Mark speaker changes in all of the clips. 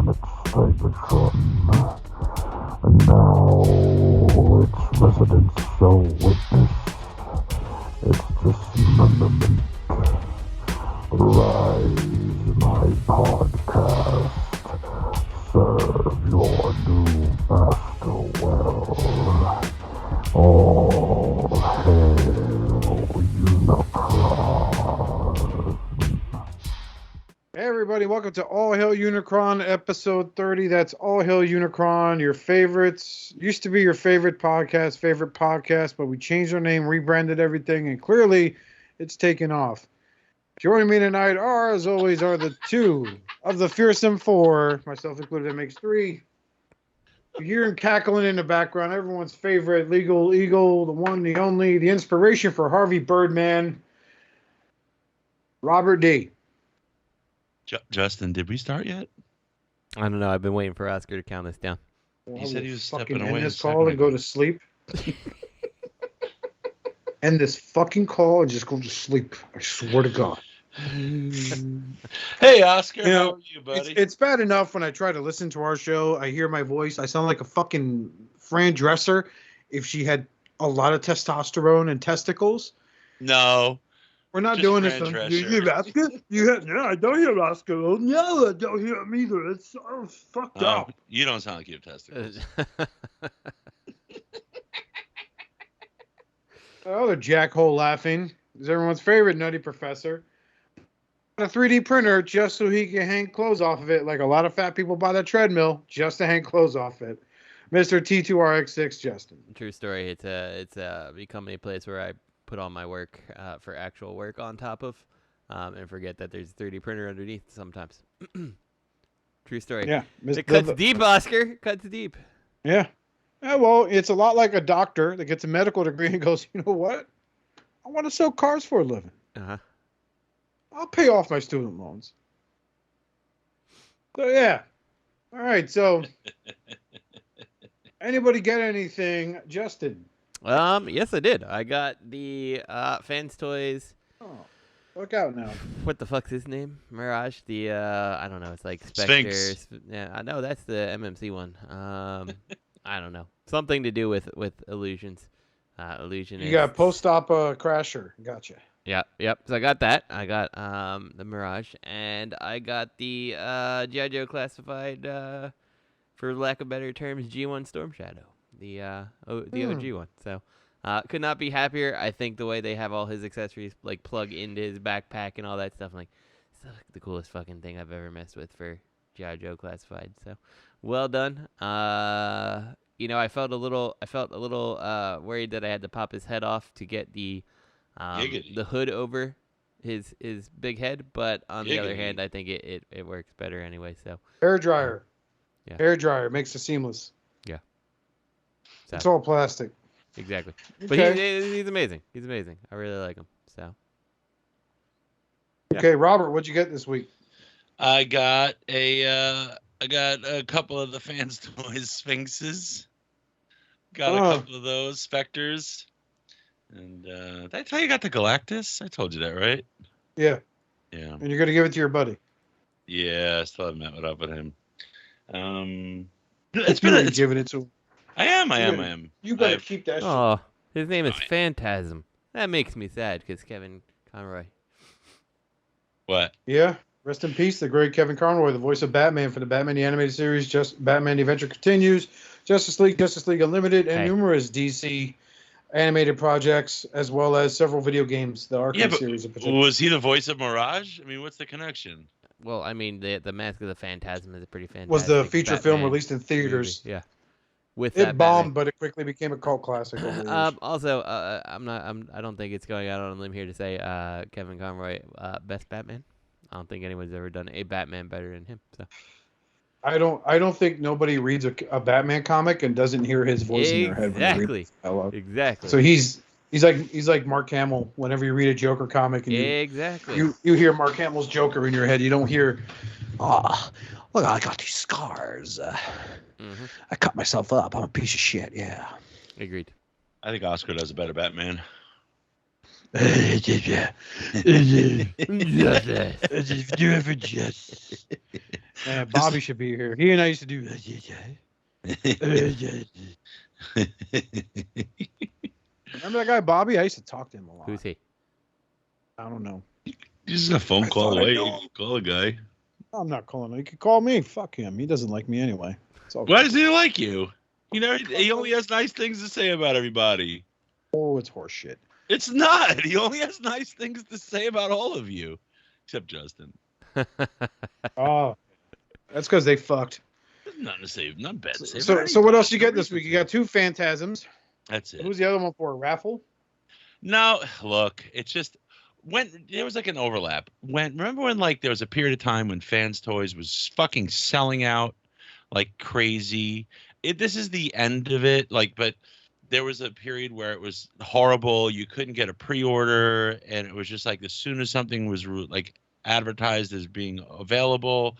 Speaker 1: planet Skyjump, and now its residents shall witness its dismemberment. Rise, my podcast. Serve your new master well. All hail Unicron.
Speaker 2: Hey everybody, welcome to All Hail Unicron episode 30. That's All Hail Unicron, your favorites. Used to be your favorite podcast, but we changed our name, rebranded everything, and clearly it's taken off. Joining me tonight are, as always, are the two of the fearsome four, myself included, that makes three. You hear him cackling in the background, everyone's favorite legal eagle, the one, the only, the inspiration for Harvey Birdman, Robert D.
Speaker 3: Justin, did we start yet?
Speaker 4: I don't know. I've been waiting for Oscar to count us down.
Speaker 3: He said he was stepping
Speaker 2: fucking
Speaker 3: away.
Speaker 2: End this call and go to sleep. End this fucking call and just go to sleep. I swear to God.
Speaker 3: Hey, Oscar,
Speaker 2: You know,
Speaker 3: how are you, buddy?
Speaker 2: It's bad enough when I try to listen to our show. I hear my voice. I sound like a fucking Fran Dresser if she had a lot of testosterone and testicles.
Speaker 3: No.
Speaker 2: We're not
Speaker 3: Just
Speaker 2: doing this.
Speaker 3: Fran
Speaker 2: You
Speaker 3: Dresser.
Speaker 2: hear Oscar? Yeah, I don't hear Oscar. No, I don't hear him either. It's fucked up.
Speaker 3: You don't sound like you have testicles.
Speaker 2: Oh, the jackhole laughing is everyone's favorite nutty professor. A 3D printer just so he can hang clothes off of it, like a lot of fat people buy that treadmill just to hang clothes off it. Mr. T2RX6 Justin.
Speaker 4: True story. It's becoming a place where I put all my work for actual work on top of, and forget that there's a 3D printer underneath sometimes. True story.
Speaker 2: Yeah,
Speaker 4: It cuts deep, Oscar. Cuts deep.
Speaker 2: Yeah. Yeah, well, it's a lot like a doctor that gets a medical degree and goes, you know what? I want to sell cars for a living.
Speaker 4: Uh-huh.
Speaker 2: I'll pay off my student loans. So, yeah. All right, so anybody get anything? Justin?
Speaker 4: Yes, I did. I got the Fans Toys.
Speaker 2: Oh, look out now.
Speaker 4: What the fuck's his name? Mirage. The I don't know. It's like Spectre.
Speaker 3: Sphinx.
Speaker 4: Yeah, I know that's the MMC one. I don't know. Something to do with illusions. Illusion.
Speaker 2: You got post-op crasher. Gotcha.
Speaker 4: Yep. So I got that. I got the Mirage, and I got the G.I. Joe classified, for lack of better terms, G1 Storm Shadow, the OG one. So could not be happier. I think the way they have all his accessories like plug into his backpack and all that stuff, like it's the coolest fucking thing I've ever messed with for G.I. Joe classified. So well done. I felt a little worried that I had to pop his head off to get the hood over his big head, but on the other hand, I think it works better anyway. So
Speaker 2: Hair dryer.
Speaker 4: Yeah.
Speaker 2: Hair dryer makes it seamless.
Speaker 4: Yeah. So,
Speaker 2: It's all plastic.
Speaker 4: exactly. But
Speaker 2: Okay.
Speaker 4: he's amazing. He's amazing. I really like him. So
Speaker 2: Okay, Robert, what'd you get this week?
Speaker 3: I got a couple of the Fans Toys Sphinxes. Got a couple of those Spectres. And did I tell you I got the Galactus? I told you that, right?
Speaker 2: Yeah.
Speaker 3: Yeah.
Speaker 2: And you're going to give it to your buddy.
Speaker 3: Yeah, I still haven't met up with him.
Speaker 2: It's been giving it to him.
Speaker 3: I am.
Speaker 2: You got to keep that shit.
Speaker 4: oh, his name is Phantasm. That makes me sad because Kevin Conroy.
Speaker 3: What?
Speaker 2: Yeah. Rest in peace, the great Kevin Conroy, the voice of Batman for the Batman the Animated Series, Batman the Adventure Continues, Justice League Unlimited, and numerous DC animated projects, as well as several video games, the Arkham series in particular.
Speaker 3: Was he the voice of Mirage? I mean, what's the connection?
Speaker 4: Well, I mean, the Mask of the Phantasm is a pretty fantastic.
Speaker 2: Was the feature film
Speaker 4: Batman
Speaker 2: released in theaters?
Speaker 4: movie. Yeah. With
Speaker 2: It
Speaker 4: that
Speaker 2: bombed, but it quickly became a cult classic. Over the years.
Speaker 4: Also, I don't think it's going out on a limb here to say Kevin Conroy best Batman. I don't think anyone's ever done a Batman better than him. So
Speaker 2: I don't think nobody reads a Batman comic and doesn't hear his voice in their head. When they read it.
Speaker 4: Exactly.
Speaker 2: So he's like Mark Hamill. Whenever you read a Joker comic and you hear Mark Hamill's Joker in your head, you don't hear, look, I got these scars. I cut myself up. I'm a piece of shit. Yeah.
Speaker 4: Agreed.
Speaker 3: I think Oscar does a better Batman.
Speaker 2: Bobby should be here. He and I used to do. Remember that guy Bobby? I used to talk to him a lot.
Speaker 4: Who's he?
Speaker 2: I don't know.
Speaker 3: This is a phone call away. Call a guy.
Speaker 2: I'm not calling him. He could call me. Fuck him. He doesn't like me anyway. It's all
Speaker 3: Why
Speaker 2: good.
Speaker 3: doesn't he like you? He only has nice things to say about everybody.
Speaker 2: Oh, it's horseshit.
Speaker 3: It's not. He only has nice things to say about all of you, except Justin.
Speaker 2: Oh, that's because they fucked.
Speaker 3: Nothing to say. Not bad to say.
Speaker 2: So what else you get this week? You got 2 Phantasms.
Speaker 3: That's it.
Speaker 2: Who's the other one for? A raffle?
Speaker 3: No, look, it's just when there was like an overlap. Remember when like there was a period of time when Fans Toys was fucking selling out like crazy. This is the end of it. Like, but there was a period where it was horrible. You couldn't get a pre-order, and it was just like as soon as something was like advertised as being available,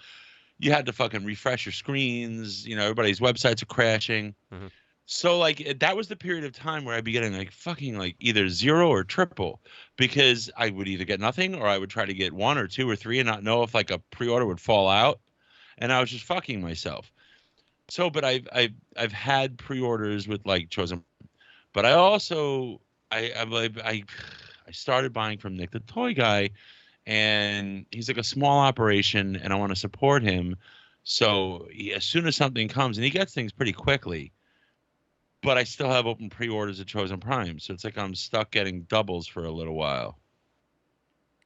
Speaker 3: you had to fucking refresh your screens. Everybody's websites are crashing.
Speaker 4: Mm-hmm.
Speaker 3: So like that was the period of time where I'd be getting like fucking like either 0 or triple, because I would either get nothing or I would try to get 1 or 2 or 3 and not know if like a pre-order would fall out, and I was just fucking myself. So, but I've had pre-orders with like Chosen, but I also I started buying from Nick the Toy Guy, and he's like a small operation, and I want to support him. So as soon as something comes, and he gets things pretty quickly. But I still have open pre-orders at Chosen Prime, so it's like I'm stuck getting doubles for a little while.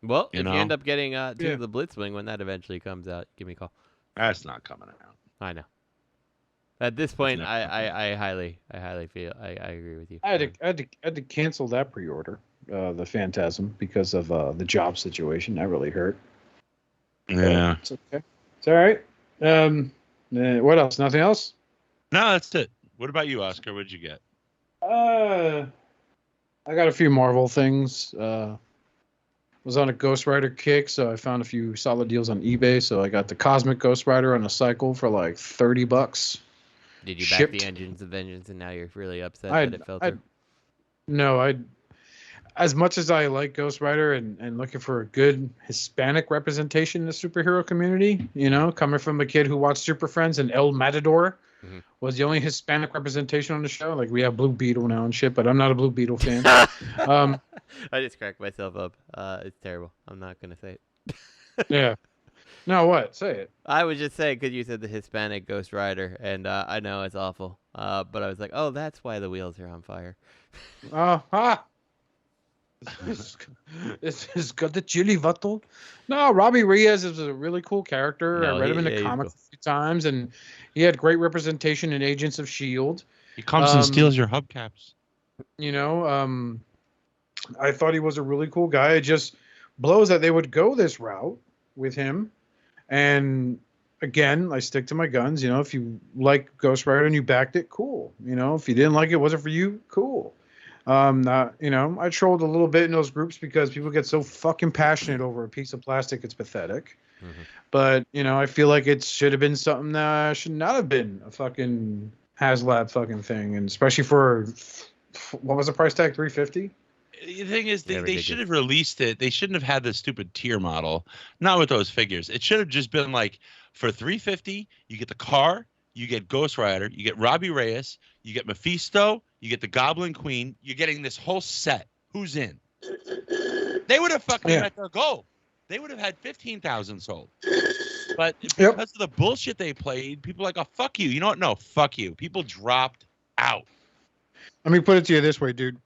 Speaker 4: Well, if you end up getting to the Blitzwing when that eventually comes out, give me a call.
Speaker 3: That's not coming out.
Speaker 4: I know. At this point, I highly feel I agree with you.
Speaker 2: I had to cancel that pre-order, the Phantasm, because of the job situation. That really hurt.
Speaker 3: Yeah,
Speaker 2: it's okay. It's all right. What else? Nothing else?
Speaker 3: No, that's it. What about you, Oscar? What did you get?
Speaker 2: I got a few Marvel things. Was on a Ghost Rider kick, so I found a few solid deals on eBay. So I got the Cosmic Ghost Rider on a cycle for like $30.
Speaker 4: Did you back the Engines of Vengeance, and now you're really upset that it fell through?
Speaker 2: No, as much as I like Ghost Rider and looking for a good Hispanic representation in the superhero community, coming from a kid who watched Super Friends and El Matador was the only Hispanic representation on the show. Like, we have Blue Beetle now and shit, but I'm not a Blue Beetle fan.
Speaker 4: I just cracked myself up. It's terrible. I'm not going to say it.
Speaker 2: Yeah. No, what? Say it.
Speaker 4: I was just saying because you said the Hispanic Ghost Rider, and I know it's awful. But I was like, oh, that's why the wheels are on fire.
Speaker 2: This has got the chili vato. No, Robbie Reyes is a really cool character. I read him in the comics a few times, and he had great representation in Agents of S.H.I.E.L.D.
Speaker 3: He comes and steals your hubcaps.
Speaker 2: I thought he was a really cool guy. It just blows that they would go this route with him. And again, I stick to my guns. If you like Ghost Rider and you backed it, cool. If you didn't like it, wasn't for you, cool. I trolled a little bit in those groups because people get so fucking passionate over a piece of plastic, it's pathetic. Mm-hmm. But, I feel like it should have been something that should not have been a fucking HasLab fucking thing. And especially for, what was the price tag, $350?
Speaker 3: The thing is, they should have released it. They shouldn't have had the stupid tier model. Not with those figures. It should have just been like, for $350, you get the car, you get Ghost Rider, you get Robbie Reyes, you get Mephisto, you get the Goblin Queen. You're getting this whole set. Who's in? They would have fucking met their goal. They would have had 15,000 sold. But because of the bullshit they played, people are like, oh, fuck you. You know what? No, fuck you. People dropped out.
Speaker 2: Let me put it to you this way, dude.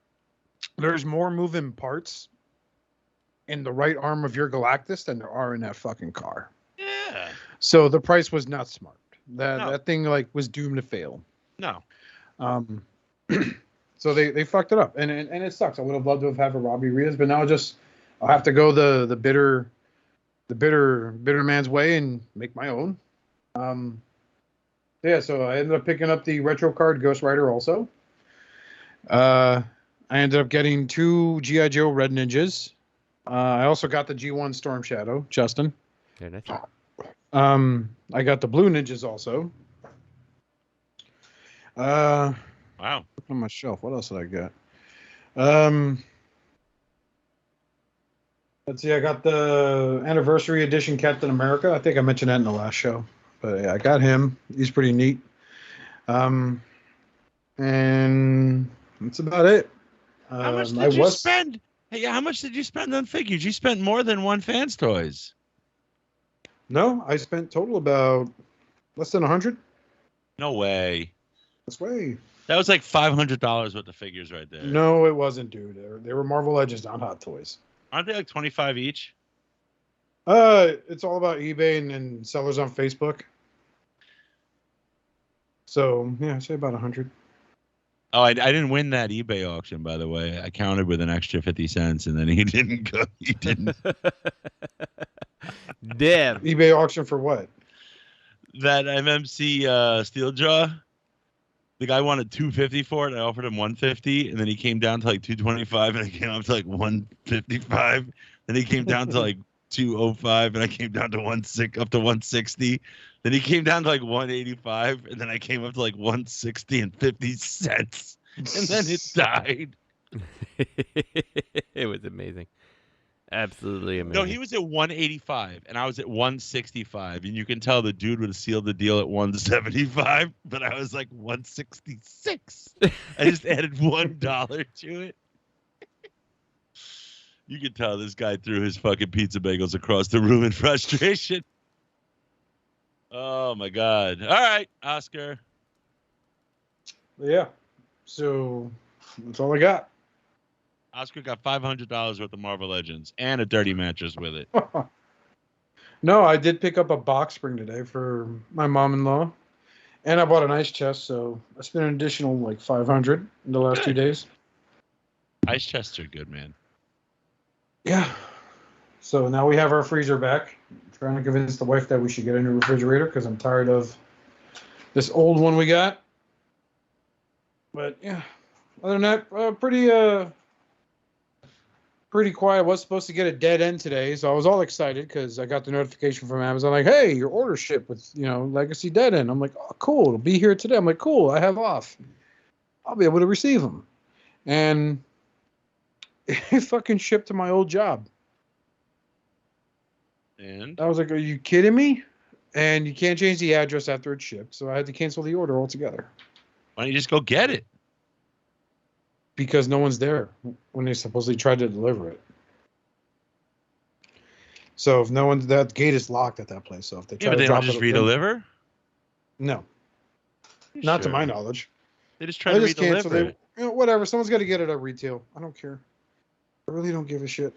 Speaker 2: There's more moving parts in the right arm of your Galactus than there are in that fucking car.
Speaker 3: Yeah.
Speaker 2: So the price was not smart. That thing was doomed to fail.
Speaker 3: No.
Speaker 2: So they fucked it up, and it sucks. I would have loved to have a Robbie Reyes, but now I'll have to go the bitter man's way and make my own. So I ended up picking up the retro card Ghost Rider also. I ended up getting 2 G.I. Joe Red Ninjas. I also got the G1 Storm Shadow, Justin.
Speaker 4: Very nice.
Speaker 2: I got the Blue Ninjas also.
Speaker 3: Wow.
Speaker 2: Look on my shelf. What else did I get? Let's see. I got the Anniversary Edition Captain America. I think I mentioned that in the last show. But yeah, I got him. He's pretty neat. And that's about it.
Speaker 3: How much did you spend? Hey, how much did you spend on figures? You spent more than one Fans Toys.
Speaker 2: No, I spent total about less than 100.
Speaker 3: No way.
Speaker 2: This way.
Speaker 3: That was like $500 worth of figures right there.
Speaker 2: No, it wasn't, dude. They were Marvel Legends, not Hot Toys.
Speaker 3: Aren't they like 25 each?
Speaker 2: It's all about eBay and sellers on Facebook. So yeah, I say about 100.
Speaker 3: Oh, I didn't win that eBay auction, by the way. I counted with an extra 50 cents, and then he didn't go. He didn't.
Speaker 4: Damn.
Speaker 2: eBay auction for what?
Speaker 3: That MMC Steeljaw. The guy wanted $250 for it. I offered him $150, and then he came down to like $225, and I came up to like $155. Then he came down to like $205, and I came down to up to $160. Then he came down to like $185, and then I came up to like $160 and 50 cents, and then it died.
Speaker 4: It was amazing. Absolutely amazing.
Speaker 3: No, he was at $185, and I was at $165, and you can tell the dude would have sealed the deal at $175, but I was like $166. I just added $1 to it. You can tell this guy threw his fucking pizza bagels across the room in frustration. Oh my God! All right, Oscar.
Speaker 2: Yeah. So that's all I got.
Speaker 3: Oscar got $500 worth of Marvel Legends and a dirty mattress with it.
Speaker 2: No, I did pick up a box spring today for my mom-in-law, and I bought an ice chest, so I spent an additional like 500 in the last 2 days.
Speaker 3: Ice chests are good, man.
Speaker 2: Yeah. So now we have our freezer back. I'm trying to convince the wife that we should get a new refrigerator because I'm tired of this old one we got. But yeah, other than that, pretty quiet. I was supposed to get a dead end today, so I was all excited because I got the notification from Amazon like, hey, your order shipped with, Legacy dead end. I'm like, oh, cool. It'll be here today. I'm like, cool. I have off. I'll be able to receive them. And it fucking shipped to my old job.
Speaker 3: And
Speaker 2: I was like, are you kidding me? And you can't change the address after it's shipped, so I had to cancel the order altogether.
Speaker 3: Why don't you just go get it?
Speaker 2: Because no one's there when they supposedly tried to deliver it. So if no one's, that gate is locked at that place. So if they try
Speaker 3: but
Speaker 2: to
Speaker 3: they
Speaker 2: drop
Speaker 3: don't just
Speaker 2: it,
Speaker 3: redeliver?
Speaker 2: no, not to my knowledge.
Speaker 3: They just try to redeliver it.
Speaker 2: Whatever. Someone's got to get it at retail. I don't care. I really don't give a shit.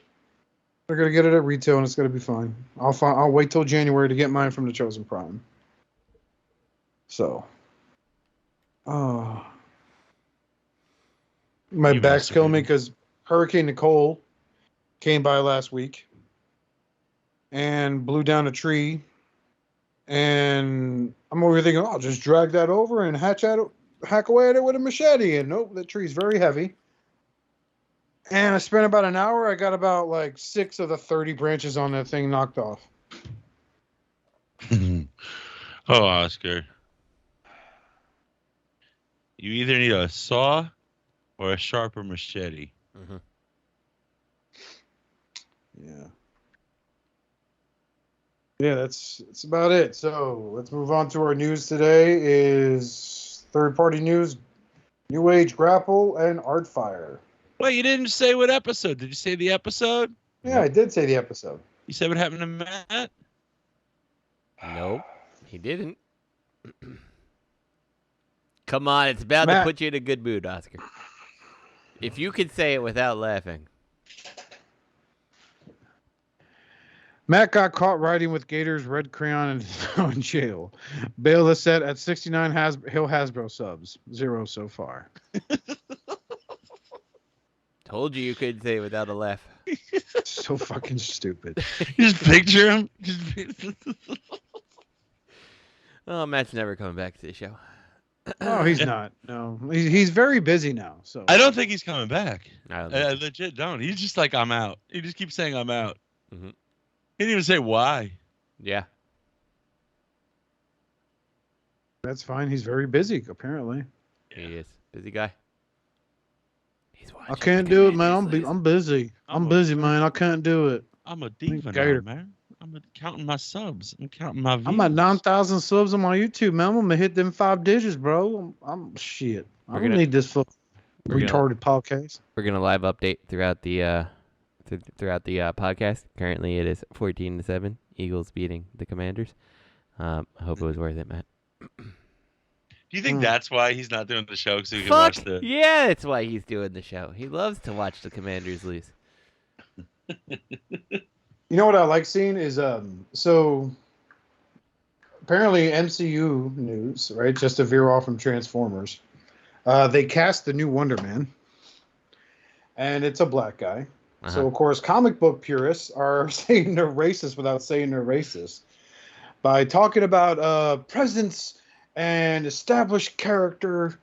Speaker 2: They're gonna get it at retail and it's gonna be fine. I'll wait till January to get mine from the Chosen Prime. So, my back's killing me because Hurricane Nicole came by last week and blew down a tree, and I'm over thinking, I'll just drag that over and hack away at it with a machete. And nope, that tree's very heavy. And I spent about an hour. I got about like 6 of the 30 branches on that thing knocked off.
Speaker 3: Oh, Oscar. You either need a saw or a sharper machete.
Speaker 4: Mm-hmm.
Speaker 2: Yeah. Yeah, that's about it. So let's move on to our news today is third-party news, NewAge, Grapple, and Artfire.
Speaker 3: Well, you didn't say what episode. Did you say the episode?
Speaker 2: Yeah, I did say the episode.
Speaker 3: You said what happened to Matt?
Speaker 4: Nope, he didn't. Come on, it's about
Speaker 2: Matt.
Speaker 4: to put you in a good mood, Oscar. If you could say it without laughing.
Speaker 2: Matt got caught riding with Gator's red crayon and is now in jail. Bail is set at 69 Hail Hasbro subs. 0 so far.
Speaker 4: Told you could say it without a laugh.
Speaker 2: So fucking stupid.
Speaker 3: Just picture him.
Speaker 4: Oh, Matt's never coming back to the show.
Speaker 2: Oh, he's not. No, he's very busy now. So
Speaker 3: I don't think he's coming back.
Speaker 4: I
Speaker 3: I legit don't. He's just like, I'm out. He just keeps saying I'm out.
Speaker 4: Mm-hmm.
Speaker 3: He didn't even say why.
Speaker 4: Yeah.
Speaker 2: that's fine. He's very busy, apparently.
Speaker 4: He is. Busy guy. He's watching.
Speaker 2: I can't do it, man. I'm busy. I'm busy, man. I can't do it.
Speaker 3: I'm a diva now,
Speaker 2: Gator.
Speaker 3: man. I'm counting my subs. I'm counting my views.
Speaker 2: I'm at 9,000 subs on my YouTube, man. I'm gonna hit them 5 digits, bro. I'm shit. I don't need this for retarded podcast.
Speaker 4: We're gonna live update throughout the podcast. Currently, it is 14-7. Eagles beating the Commanders. I hope it was worth it, Matt.
Speaker 3: Do you think that's why he's not doing the show? So he can watch the.
Speaker 4: Yeah, that's why he's doing the show. He loves to watch the Commanders lose.
Speaker 2: You know what I like seeing is so apparently MCU news, right? Just to veer off from Transformers, they cast the new Wonder Man, and it's a black guy. So of course, comic book purists are saying they're racist without saying they're racist by talking about presence and established character,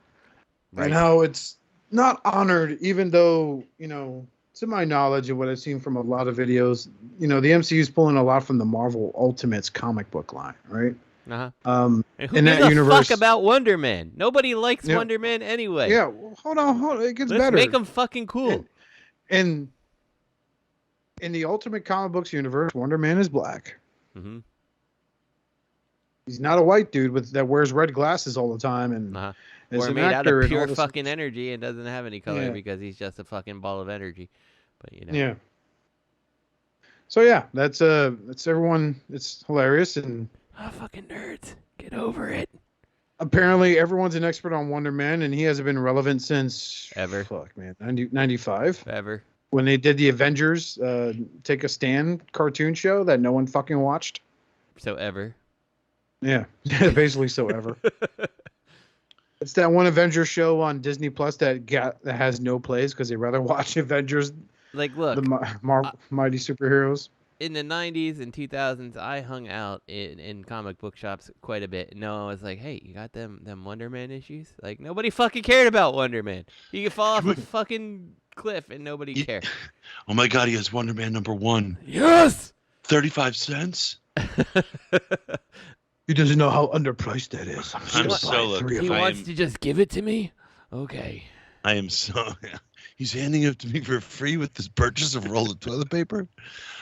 Speaker 2: and how it's not honored, even though, you know, to my knowledge and what I've seen from a lot of videos, you know, the MCU is pulling a lot from the Marvel Ultimates comic book line, right?
Speaker 4: Who
Speaker 2: in that universe,
Speaker 4: fuck about Wonder Man? Nobody likes Wonder Man anyway.
Speaker 2: Yeah, well, hold on, it gets
Speaker 4: Let's
Speaker 2: better.
Speaker 4: make him fucking cool.
Speaker 2: And in the Ultimate comic books universe, Wonder Man is black.
Speaker 4: Mm-hmm.
Speaker 2: He's not a white dude that wears red glasses all the time and is
Speaker 4: or
Speaker 2: an
Speaker 4: made out
Speaker 2: actor
Speaker 4: of
Speaker 2: and all
Speaker 4: pure
Speaker 2: this.
Speaker 4: fucking energy and doesn't have any color because he's just a fucking ball of energy. But you know.
Speaker 2: Yeah. So yeah, that's everyone. It's hilarious and
Speaker 4: fucking nerds, get over it.
Speaker 2: Apparently, everyone's an expert on Wonder Man, and he hasn't been relevant since
Speaker 4: ever.
Speaker 2: Fuck man, 95
Speaker 4: ever.
Speaker 2: When they did the Avengers Take a Stand cartoon show that no one fucking watched.
Speaker 4: So ever.
Speaker 2: Yeah, basically so ever. It's that one Avengers show on Disney Plus that has no plays because they rather watch Avengers.
Speaker 4: Like, look,
Speaker 2: the mighty superheroes.
Speaker 4: In the 90s and 2000s, I hung out in comic book shops quite a bit. No, I was like, hey, you got them Wonder Man issues? Like, nobody fucking cared about Wonder Man. He could fall off a fucking cliff and nobody cared.
Speaker 3: Oh my God, he has Wonder Man #1.
Speaker 4: Yes!
Speaker 3: 35 cents?
Speaker 2: He doesn't know how underpriced that is.
Speaker 4: He wants to just give it to me? Okay.
Speaker 3: I am so... He's handing it to me for free with this purchase of roll of toilet paper.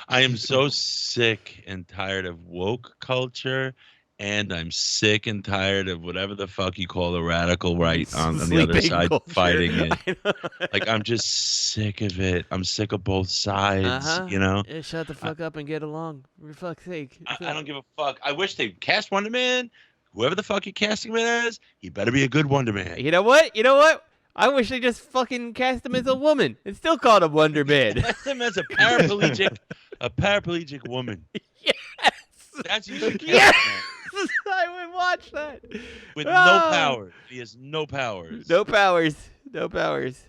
Speaker 3: I am so sick and tired of woke culture, and I'm sick and tired of whatever the fuck you call the radical right on the other side fighting it. Like, I'm just sick of it. I'm sick of both sides, you know?
Speaker 4: Yeah, shut the fuck up and get along. For fuck's sake.
Speaker 3: I don't give a fuck. I wish they'd cast Wonder Man. Whoever the fuck you're casting him as, he better be a good Wonder Man.
Speaker 4: You know what? I wish they just fucking cast him as a woman and still called him Wonder Man.
Speaker 3: Cast him as a paraplegic woman.
Speaker 4: Yes.
Speaker 3: That's you should cast
Speaker 4: yes.
Speaker 3: him.
Speaker 4: I would watch that.
Speaker 3: With no powers. He has no powers.
Speaker 4: No powers. No powers.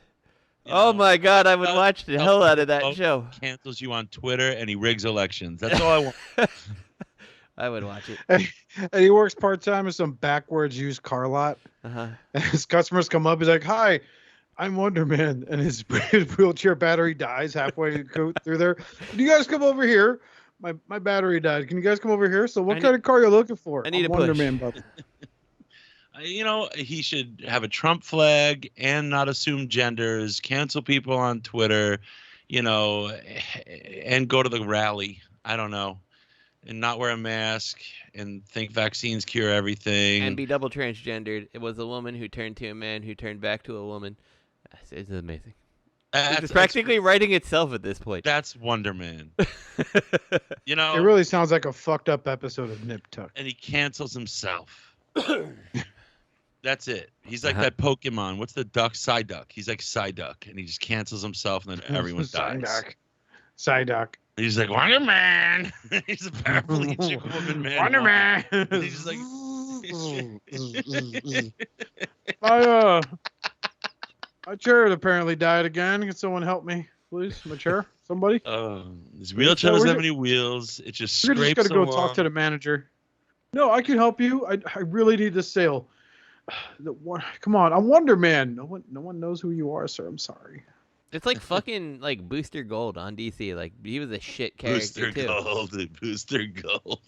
Speaker 3: You
Speaker 4: oh
Speaker 3: know,
Speaker 4: my God, I would watch the hell out of that show.
Speaker 3: Cancels you on Twitter and he rigs elections. That's all I want.
Speaker 4: I would watch it.
Speaker 2: And he works part-time at some backwards used car lot. And his customers come up. He's like, hi, I'm Wonder Man. And his wheelchair battery dies halfway through there. Can you guys come over here? My battery died. Can you guys come over here? So what kind of car are you looking for?
Speaker 4: I need a
Speaker 2: Wonder
Speaker 4: push.
Speaker 2: Man, brother.
Speaker 3: You know, he should have a Trump flag and not assume genders, cancel people on Twitter, you know, and go to the rally. I don't know. And not wear a mask and think vaccines cure everything.
Speaker 4: And be double transgendered. It was a woman who turned to a man who turned back to a woman. It's amazing. It's practically writing itself at this point.
Speaker 3: That's Wonder Man. You know,
Speaker 2: it really sounds like a fucked up episode of Nip Tuck.
Speaker 3: And he cancels himself. That's it. He's like that Pokemon. What's the duck? Psyduck. He's like Psyduck, and he just cancels himself, and then everyone dies.
Speaker 2: Psyduck.
Speaker 3: He's like, Wonder Man. He's a paraplegic woman, man.
Speaker 2: Wonder Man.
Speaker 3: And he's just like...
Speaker 2: My chair apparently died again. Can someone help me, please? My chair? Somebody?
Speaker 3: His wheelchair doesn't have any wheels. It just scrapes
Speaker 2: We're just going to go
Speaker 3: along.
Speaker 2: talk to the manager. No, I can help you. I really need this sale. Come on. I'm Wonder Man. No one knows who you are, sir. I'm sorry.
Speaker 4: It's like fucking like Booster Gold on DC. Like he was a shit character
Speaker 3: Booster Gold.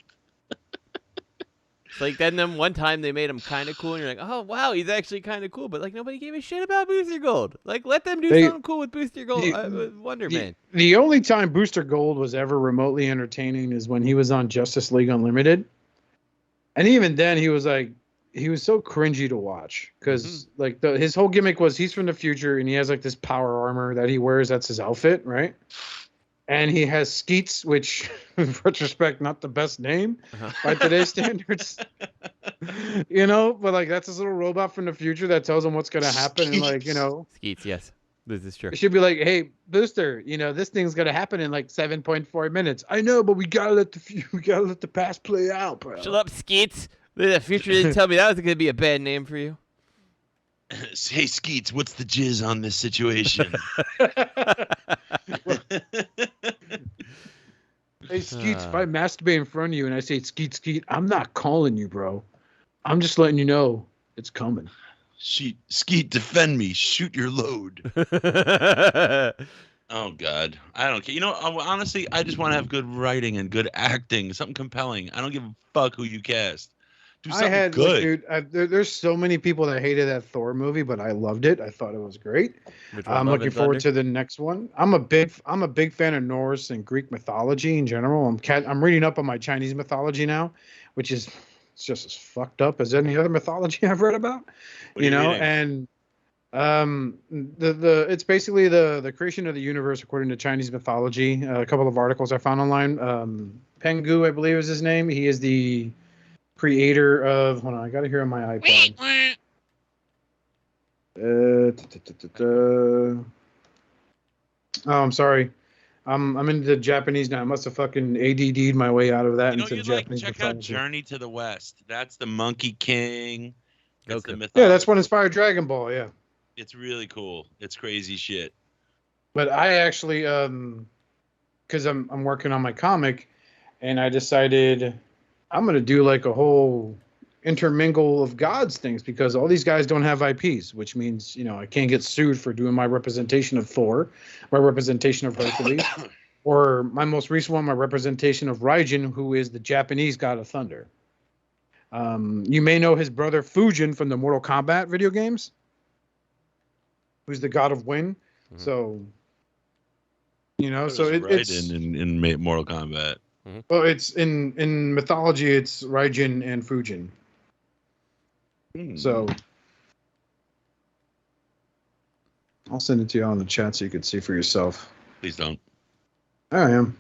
Speaker 4: It's like then one time they made him kind of cool, and you're like, oh wow, he's actually kind of cool. But like nobody gave a shit about Booster Gold. Like let them do something cool with Booster Gold. With Wonder Man.
Speaker 2: The only time Booster Gold was ever remotely entertaining is when he was on Justice League Unlimited, and even then he was so cringy to watch because like his whole gimmick was he's from the future and he has like this power armor that he wears. That's his outfit, right? And he has Skeets, which, in retrospect, not the best name by today's standards. But like that's this little robot from the future that tells him what's gonna happen, and like
Speaker 4: Skeets, yes, this is true.
Speaker 2: It should be like, hey, Booster, this thing's gonna happen in like 7.4 minutes. I know, but we gotta let the past play out, bro.
Speaker 4: Shut up, Skeets. The future didn't tell me that was gonna be a bad name for you.
Speaker 3: Hey, Skeets, what's the jizz on this situation?
Speaker 2: Hey, Skeets, if I masturbate in front of you and I say, Skeet, I'm not calling you, bro. I'm just letting you know it's coming.
Speaker 3: Skeet, defend me. Shoot your load. Oh, God. I don't care. Honestly, I just want to have good writing and good acting, something compelling. I don't give a fuck who you cast. Do something good.
Speaker 2: There's so many people that hated that Thor movie, but I loved it. I thought it was great. I'm looking forward to the next one. I'm a big fan of Norse and Greek mythology in general. I'm reading up on my Chinese mythology now, which is just as fucked up as any other mythology I've read about. And it's basically the creation of the universe according to Chinese mythology. A couple of articles I found online. Pengu, I believe is his name. He is the creator of, hold on, I got it here on my iPad. I'm sorry. I'm into the Japanese now. I must have fucking ADD'd my way out of that into the Japanese
Speaker 3: check
Speaker 2: mythology.
Speaker 3: out Journey to the West. That's the Monkey King. That's the mythology.
Speaker 2: Yeah, that's what inspired Dragon Ball, yeah.
Speaker 3: It's really cool. It's crazy shit.
Speaker 2: But I actually, because I'm working on my comic, and I decided I'm going to do like a whole intermingle of gods things because all these guys don't have IPs, which means, I can't get sued for doing my representation of Thor, my representation of Hercules, or my most recent one, my representation of Raijin, who is the Japanese god of thunder. You may know his brother Fujin from the Mortal Kombat video games, who's the god of wind. So, so it's
Speaker 3: in Mortal Kombat.
Speaker 2: Well, it's in mythology, it's Raijin and Fujin. So I'll send it to you on the chat so you can see for yourself.
Speaker 3: Please don't.
Speaker 2: I am.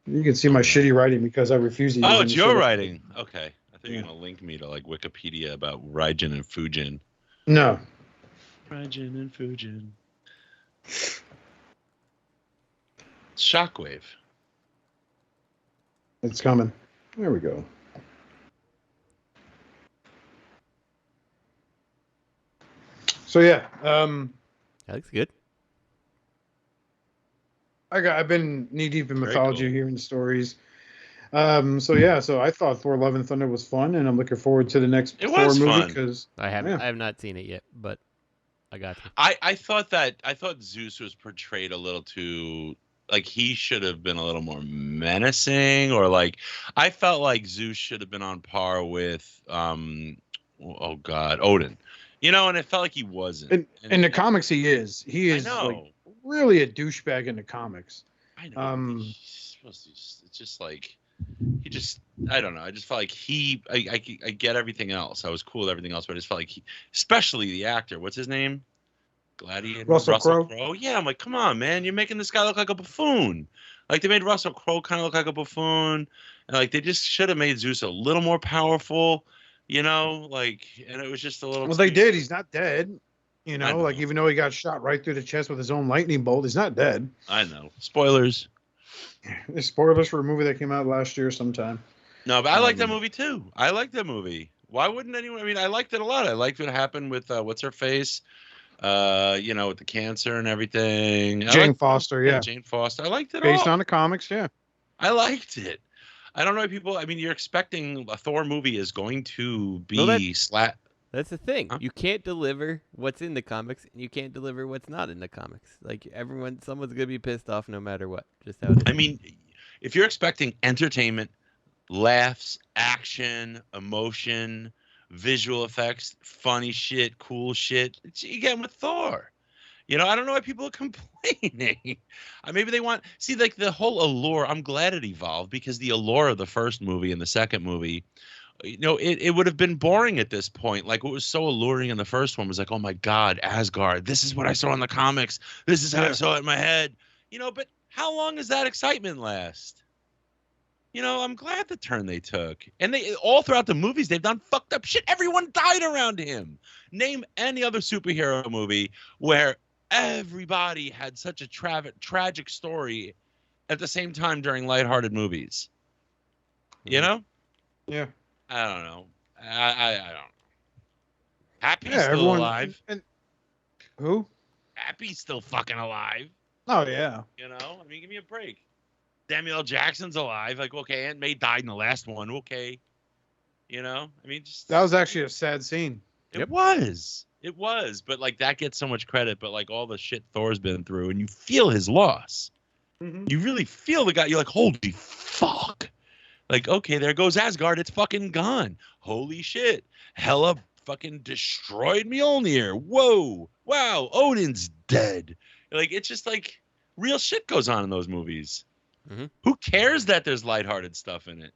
Speaker 2: You can see my shitty writing because I refuse to use it.
Speaker 3: Oh, it's your writing. Okay. I thought you were going to link me to like Wikipedia about Raijin and Fujin.
Speaker 2: No.
Speaker 3: Raijin and Fujin. Shockwave.
Speaker 2: It's coming. There we go. So yeah,
Speaker 4: that looks good.
Speaker 2: I've been knee deep in mythology, hearing stories. So I thought Thor: Love and Thunder was fun, and I'm looking forward to the next Thor movie because
Speaker 4: I have not seen it yet, but I got to.
Speaker 3: I thought Zeus was portrayed a little too. Like he should have been a little more menacing, or like I felt like Zeus should have been on par with Odin. And it felt like he wasn't.
Speaker 2: In the comics, he is. He is like really a douchebag in the comics.
Speaker 3: I know. It's just like he just. I don't know. I just felt like I get everything else. I was cool with everything else, but I just felt like especially the actor. What's his name? Gladiator.
Speaker 2: Russell Crowe.
Speaker 3: Yeah, I'm like, come on, man, you're making this guy look like a buffoon. Like they made Russell Crowe kind of look like a buffoon, and like they just should have made Zeus a little more powerful, and it was just a little.
Speaker 2: Well, they did. He's not dead. Like even though he got shot right through the chest with his own lightning bolt, he's not dead.
Speaker 3: I know. Spoilers.
Speaker 2: Spoilers for a movie that came out last year sometime.
Speaker 3: No, but I like that movie too. I like that movie. Why wouldn't anyone? I mean, I liked it a lot. I liked what happened with what's her face. With the cancer and everything.
Speaker 2: Jane Foster, yeah.
Speaker 3: Jane Foster. I liked it
Speaker 2: Based on the comics, yeah.
Speaker 3: I liked it. I don't know if people, you're expecting a Thor movie is going to be
Speaker 4: That's the thing. Huh? You can't deliver what's in the comics, and you can't deliver what's not in the comics. Like, someone's going to be pissed off no matter what. Just how it is.
Speaker 3: I mean, if you're expecting entertainment, laughs, action, emotion, visual effects, funny shit, cool shit. You get with Thor. You know, I don't know why people are complaining. Maybe they want see like the whole allure. I'm glad it evolved because the allure of the first movie and the second movie, you know, it would have been boring at this point. Like what was so alluring in the first one was like, oh my God, Asgard. This is what I saw in the comics. This is how I saw it in my head. You know, but how long does that excitement last? You know, I'm glad the turn they took. And they all throughout the movies, they've done fucked up shit. Everyone died around him. Name any other superhero movie where everybody had such a tragic story at the same time during lighthearted movies. You know?
Speaker 2: Yeah.
Speaker 3: I don't know. I don't know. Happy's still
Speaker 2: everyone,
Speaker 3: alive.
Speaker 2: And who?
Speaker 3: Happy's still fucking alive.
Speaker 2: Oh, yeah.
Speaker 3: You know? I mean, give me a break. Samuel L. Jackson's alive. Like, okay, Aunt May died in the last one. Okay. You know? I mean, just...
Speaker 2: That was actually a sad scene.
Speaker 3: It was. It was. But, like, that gets so much credit. But, like, all the shit Thor's been through, and you feel his loss. Mm-hmm. You really feel the guy. You're like, holy fuck. Like, okay, there goes Asgard. It's fucking gone. Holy shit. Hela fucking destroyed Mjolnir. Whoa. Wow. Odin's dead. Like, it's just like real shit goes on in those movies. Mm-hmm. Who cares that there's lighthearted stuff in it?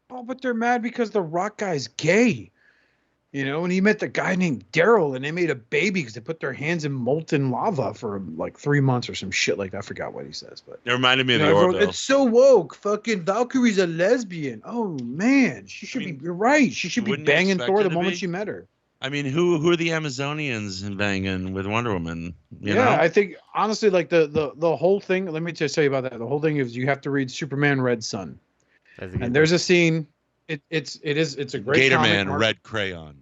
Speaker 2: Oh, but they're mad because the Rock guy's gay. You know, and he met the guy named Daryl, and they made a baby because they put their hands in molten lava for like 3 months or some shit like that. I forgot what he says, but
Speaker 3: it reminded me of the Orville.
Speaker 2: It's so woke. Fucking Valkyrie's a lesbian. Oh man, she should be. You're right. She should be banging Thor the moment she met her.
Speaker 3: I mean, who are the Amazonians banging with Wonder Woman? You know?
Speaker 2: I think honestly, like the whole thing. Let me just tell you about that. The whole thing is you have to read Superman Red Sun, and there's a scene. It's a great
Speaker 3: Gator
Speaker 2: comic,
Speaker 3: Man Red Crayon.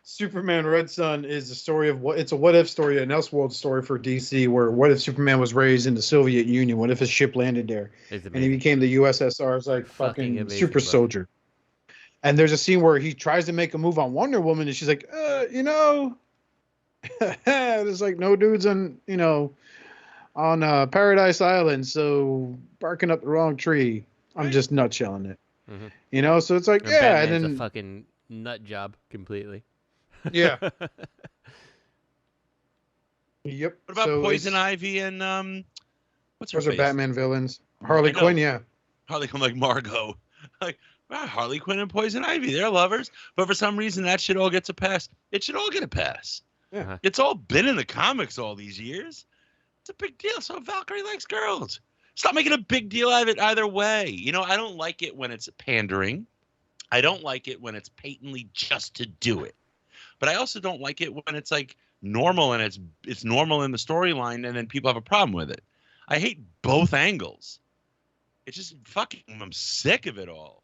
Speaker 2: Superman Red Sun is a story of it's a what if story, an Elseworld story for DC, where what if Superman was raised in the Soviet Union? What if his ship landed there and he became the USSR's like fucking amazing, super soldier? And there's a scene where he tries to make a move on Wonder Woman, and she's like, you know, there's like no dudes on Paradise Island, so barking up the wrong tree. I'm just nutshelling it.
Speaker 4: Mm-hmm.
Speaker 2: You know, so it's like,
Speaker 4: and
Speaker 2: yeah,
Speaker 4: Batman's
Speaker 2: and then
Speaker 4: a fucking nut job completely.
Speaker 2: Yeah. Yep.
Speaker 3: What about Poison Ivy and what's her
Speaker 2: face? Those are Batman villains. Harley Quinn, yeah.
Speaker 3: Harley Quinn, like Margot. Like, wow, Harley Quinn and Poison Ivy, they're lovers. But for some reason, that shit all gets a pass. It should all get a pass.
Speaker 2: Yeah.
Speaker 3: It's all been in the comics all these years. It's a big deal. So Valkyrie likes girls. Stop making a big deal out of it either way. You know, I don't like it when it's pandering. I don't like it when it's patently just to do it. But I also don't like it when it's like normal and it's normal in the storyline and then people have a problem with it. I hate both angles. It's just fucking, I'm sick of it all.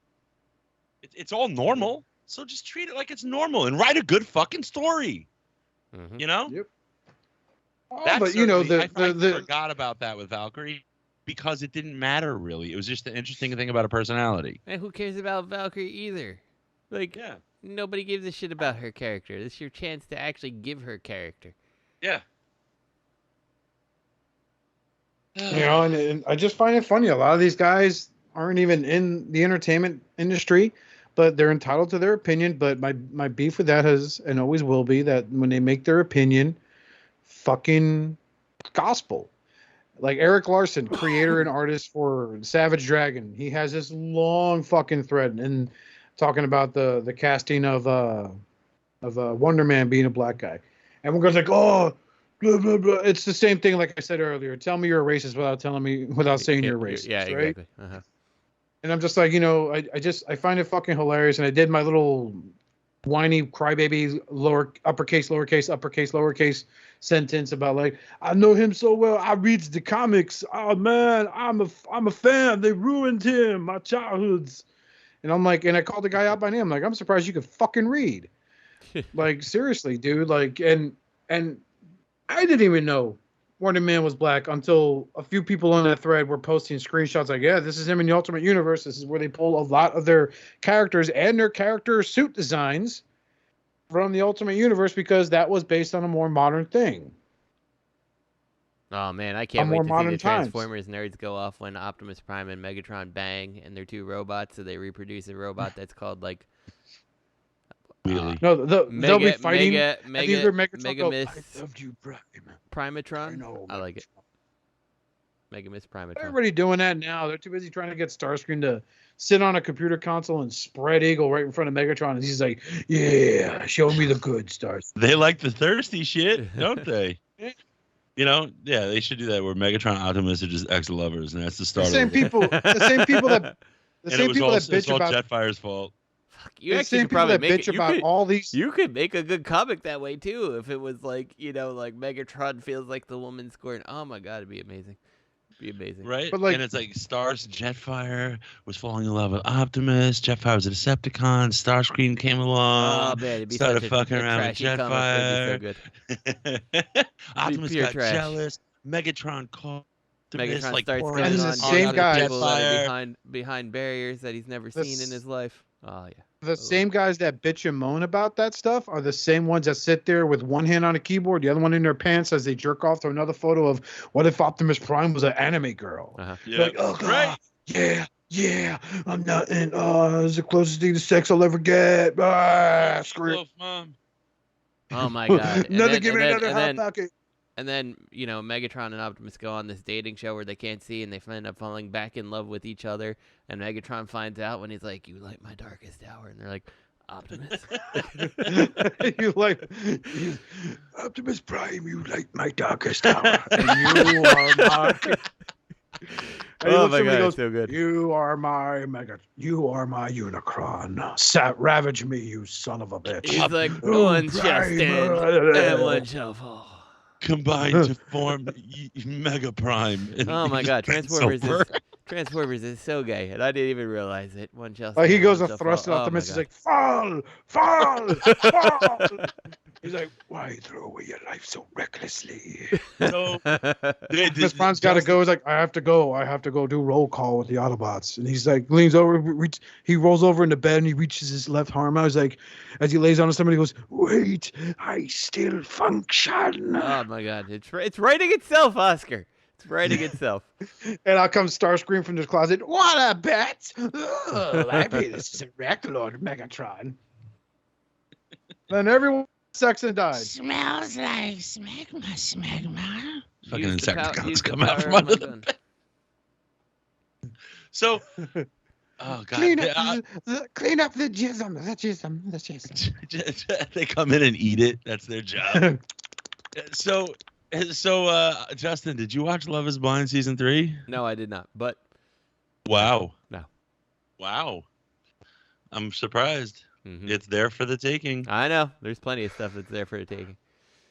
Speaker 3: It's all normal, so just treat it like it's normal and write a good fucking story. Mm-hmm. You know?
Speaker 2: Yep.
Speaker 3: Oh, but you know, I forgot about that with Valkyrie because it didn't matter really. It was just an interesting thing about her personality.
Speaker 4: And who cares about Valkyrie either? Like,
Speaker 3: yeah.
Speaker 4: Nobody gives a shit about her character. This is your chance to actually give her character.
Speaker 3: Yeah.
Speaker 2: You know, and I just find it funny. A lot of these guys aren't even in the entertainment industry, but they're entitled to their opinion. But my beef with that has and always will be that when they make their opinion fucking gospel. Like Eric Larson, creator and artist for Savage Dragon. He has this long fucking thread and talking about the casting of Wonder Man being a black guy. And we're going like, oh, blah, blah, blah. It's the same thing like I said earlier. Tell me you're a racist without saying you're racist.
Speaker 4: Yeah,
Speaker 2: right?
Speaker 4: Exactly. Uh-huh.
Speaker 2: And I'm just like, you know, I find it fucking hilarious. And I did my little whiny crybaby uppercase, sentence about like, I know him so well. I reads the comics. Oh man, I'm a fan. They ruined him. My childhoods. And I'm like, and I called the guy out by name. I'm like, I'm surprised you could fucking read. Like, seriously, dude. Like, and I didn't even know Wonder Man was black until a few people on that thread were posting screenshots like, yeah, this is him in the Ultimate Universe. This is where they pull a lot of their characters and their character suit designs from the Ultimate Universe because that was based on a more modern thing. You know, and I just, I find it funny. A lot of these guys aren't even in the entertainment industry, but they're entitled to their opinion. But when they make their opinion fucking gospel. Like, you know, when they make their opinion
Speaker 4: Oh man, I can't
Speaker 2: On
Speaker 4: wait
Speaker 2: more
Speaker 4: to see
Speaker 2: modern
Speaker 4: the
Speaker 2: times.
Speaker 4: Transformers nerds go off when Optimus Prime and Megatron bang, and they're two robots, so they reproduce a robot that's called like
Speaker 3: Wheelie.
Speaker 2: No, they'll be fighting.
Speaker 4: Mega
Speaker 2: and either Megatron
Speaker 4: Megamis
Speaker 2: I loved you, Prime.
Speaker 4: Primatron.
Speaker 2: know,
Speaker 4: I like it. Megamis Primatron.
Speaker 2: Everybody doing that now. They're too busy trying to get Starscream to sit on a computer console and spread eagle right in front of Megatron, and he's like, "Yeah, show me the good Starscream."
Speaker 3: They like the thirsty shit, don't they? You know, yeah, they should do that where Megatron and Optimus are just ex-lovers, and that's the start.
Speaker 2: The same
Speaker 3: of it.
Speaker 2: people that
Speaker 3: It's
Speaker 2: bitch
Speaker 3: all
Speaker 2: about
Speaker 3: Jetfire's fault.
Speaker 4: You
Speaker 2: the
Speaker 4: actually
Speaker 2: same
Speaker 4: could
Speaker 2: people
Speaker 4: probably
Speaker 2: that
Speaker 4: make
Speaker 2: bitch
Speaker 4: it,
Speaker 2: about all these.
Speaker 4: You could make a good comic that way too, if it was like like Megatron feels like the woman scorn. Oh my god, it'd be amazing. It'd be amazing.
Speaker 3: Right?
Speaker 2: But, like-
Speaker 3: and it's like Jetfire was falling in love with Optimus. Jetfire was a Decepticon. Starscream came along.
Speaker 4: Oh man, it'd be
Speaker 3: started
Speaker 4: such
Speaker 3: fucking
Speaker 4: a
Speaker 3: around with
Speaker 4: trashy comic. It'd be so good.
Speaker 3: Optimus
Speaker 4: pure
Speaker 3: got
Speaker 4: trash.
Speaker 3: jealous. Megatron called Optimus
Speaker 4: Megatron
Speaker 3: like
Speaker 4: starts
Speaker 3: pouring
Speaker 2: And
Speaker 4: turning
Speaker 2: the
Speaker 3: his
Speaker 4: on
Speaker 2: same
Speaker 3: on
Speaker 2: guy-
Speaker 4: people that are
Speaker 3: Jetfire.
Speaker 4: behind barriers that he's never
Speaker 2: The
Speaker 4: seen in his life. Oh yeah.
Speaker 2: The same guys that bitch and moan about that stuff are the same ones that sit there with one hand on a keyboard, the other one in their pants as they jerk off to another photo of what if Optimus Prime was an anime girl.
Speaker 4: Uh-huh.
Speaker 3: Yeah.
Speaker 2: Like, oh god,
Speaker 3: Right.
Speaker 2: yeah, I'm not in. It's the closest thing to sex I'll ever get. Screw it.
Speaker 3: Wolf, Mom.
Speaker 4: Oh my god.
Speaker 2: Give me another hot pocket.
Speaker 4: And then, Megatron and Optimus go on this dating show where they can't see and they end up falling back in love with each other. And Megatron finds out when he's like, "You light my darkest hour." And they're like, "Optimus."
Speaker 2: Optimus Prime, you light my darkest hour. You are my. And he
Speaker 4: Oh
Speaker 2: looks
Speaker 4: my
Speaker 2: at him and
Speaker 4: god,
Speaker 2: goes,
Speaker 4: it's so good.
Speaker 2: You are my Unicron. Ravage me, you son of a bitch.
Speaker 4: He's like,
Speaker 2: Oh,
Speaker 4: one shall
Speaker 2: Prime.
Speaker 4: stand and one shall fall.
Speaker 3: Combined to form Mega Prime. And
Speaker 4: Oh my
Speaker 3: he's
Speaker 4: god,
Speaker 3: been
Speaker 4: Transformers is so gay, and I didn't even realize it. One shall
Speaker 2: Like he
Speaker 4: stand,
Speaker 2: goes
Speaker 4: one
Speaker 2: to
Speaker 4: shall
Speaker 2: thrust
Speaker 4: fall.
Speaker 2: at
Speaker 4: Oh my
Speaker 2: Optimus. He's
Speaker 4: God.
Speaker 2: like, fall. He's like, why throw away your life so recklessly?
Speaker 3: So,
Speaker 2: Optimus Prime's got to go. He's like, I have to go do roll call with the Autobots. And he's like, leans over, he rolls over into bed and he reaches his left arm out. He's like, as he lays on somebody, he goes, wait, I still function.
Speaker 4: Oh my god, it's writing itself, Oscar. It's writing itself.
Speaker 2: And out comes Starscream from the closet. What a bet! Oh, I bet this is a wreck, Lord Megatron. Then everyone Saxon died.
Speaker 5: Smells like smegma.
Speaker 3: Fucking
Speaker 4: Use the
Speaker 3: Insecticons come out from under the bed. So, oh god,
Speaker 2: Clean up the jism.
Speaker 3: they come in and eat it. That's their job. So, Justin, did you watch Love Is Blind season 3?
Speaker 4: No, I did not. But
Speaker 3: Wow.
Speaker 4: No.
Speaker 3: Wow. I'm surprised.
Speaker 4: mhm.
Speaker 3: It's there for the taking.
Speaker 4: I know there's plenty of stuff that's there for the taking.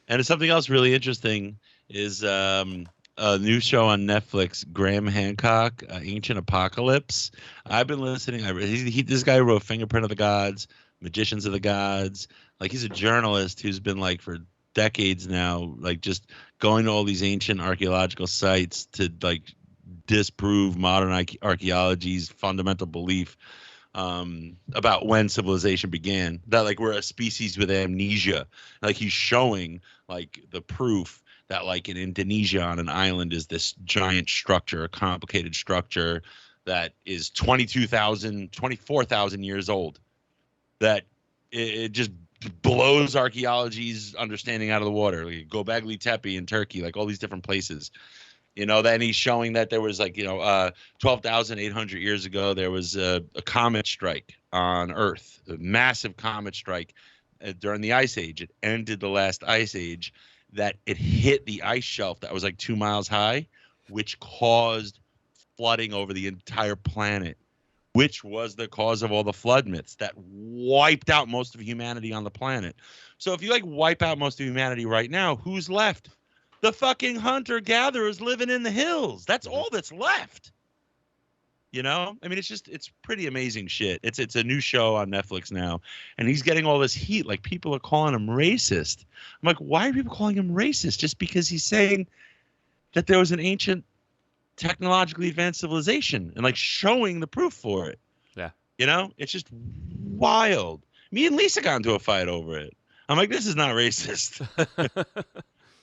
Speaker 3: And something else really interesting is a new show on Netflix, Graham Hancock, Ancient Apocalypse. I've been listening. This guy wrote Fingerprint of the Gods, Magicians of the Gods. Like, he's a journalist who's been, like, for decades now, like, just going to all these ancient archaeological sites to, like, disprove modern archaeology's fundamental belief about when civilization began, that like we're a species with amnesia. Like, he's showing like the proof that like in Indonesia on an island is this giant structure, a complicated structure that is 24,000 years old, that it just blows archaeology's understanding out of the water. Like Göbekli Tepe in Turkey, like all these different places. Then he's showing that there was 12,800 years ago, there was a comet strike on Earth, a massive comet strike during the Ice Age. It ended the last Ice Age, that it hit the ice shelf that was like 2 miles high, which caused flooding over the entire planet, which was the cause of all the flood myths that wiped out most of humanity on the planet. So if you wipe out most of humanity right now, who's left? The fucking hunter-gatherers living in the hills. That's all that's left. I mean, it's pretty amazing shit. It's a new show on Netflix now, and he's getting all this heat. Like, people are calling him racist. I'm like, why are people calling him racist? Just because he's saying that there was an ancient, technologically advanced civilization and showing the proof for it.
Speaker 4: Yeah.
Speaker 3: It's just wild. Me and Lisa got into a fight over it. I'm like, this is not racist.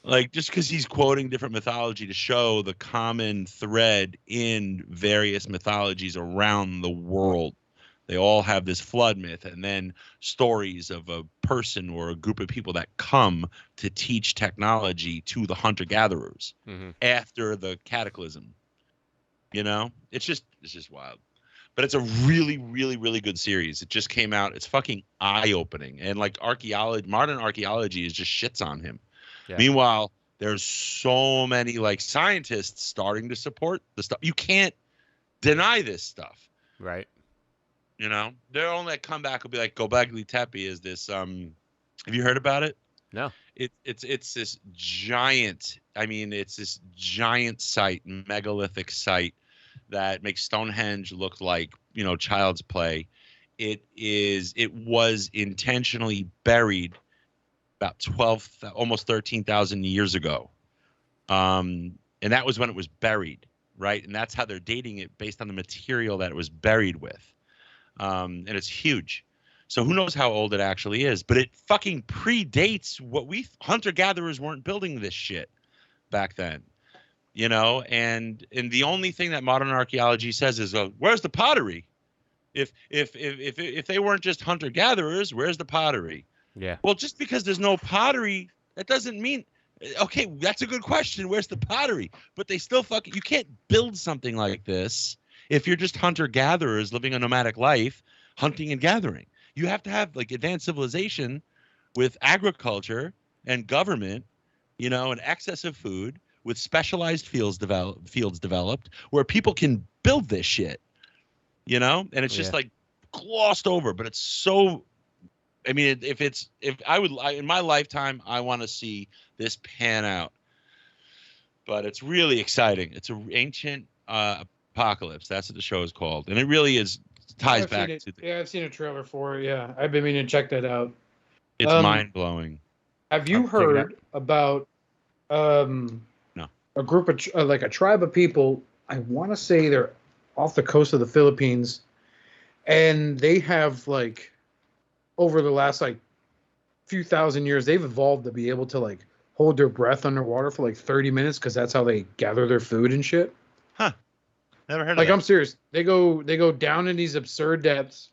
Speaker 3: Like, just because he's quoting different mythology to show the common thread in various mythologies around the world. They all have this flood myth, and then stories of a person or a group of people that come to teach technology to the hunter-gatherers after the cataclysm. You know, it's just wild. But it's a really, really, really good series. It just came out. It's fucking eye-opening, and like modern archaeology is just shits on him. Yeah. Meanwhile, there's so many like scientists starting to support the stuff. You can't deny this stuff,
Speaker 4: right?
Speaker 3: You know, their only comeback will be like Gobekli Tepe is this. Have you heard about it?
Speaker 4: No.
Speaker 3: It's this giant. I mean, it's this giant site, megalithic site that makes Stonehenge look like, you know, child's play. It was intentionally buried about 12, almost 13,000 years ago. And that was when it was buried, right? And that's how they're dating it based on the material that it was buried with. And it's huge. So who knows how old it actually is, but it fucking predates what hunter-gatherers weren't building this shit back then. You know, and the only thing that modern archaeology says is, where's the pottery? If they weren't just hunter-gatherers, where's the pottery?
Speaker 4: Yeah.
Speaker 3: Well, just because there's no pottery, that doesn't mean, okay, that's a good question. Where's the pottery? But they still you can't build something like this if you're just hunter-gatherers living a nomadic life, hunting and gathering. You have to have like advanced civilization with agriculture and government, you know, and excess of food, with specialized fields developed where people can build this shit, you know, and it's just like glossed over, but it's so. I mean, in my lifetime, I want to see this pan out, but it's really exciting. It's an ancient apocalypse. That's what the show is called, and it really ties back to.
Speaker 2: Yeah, I've seen a trailer for it. Yeah, I've been meaning to check that out.
Speaker 3: It's mind blowing.
Speaker 2: Have you heard about a group of like a tribe of people? I want to say they're off the coast of the Philippines, and they have like over the last like few thousand years, they've evolved to be able to like hold their breath underwater for like 30 minutes because that's how they gather their food and shit.
Speaker 3: Huh? Never heard of
Speaker 2: like
Speaker 3: that.
Speaker 2: I'm serious. They go down in these absurd depths.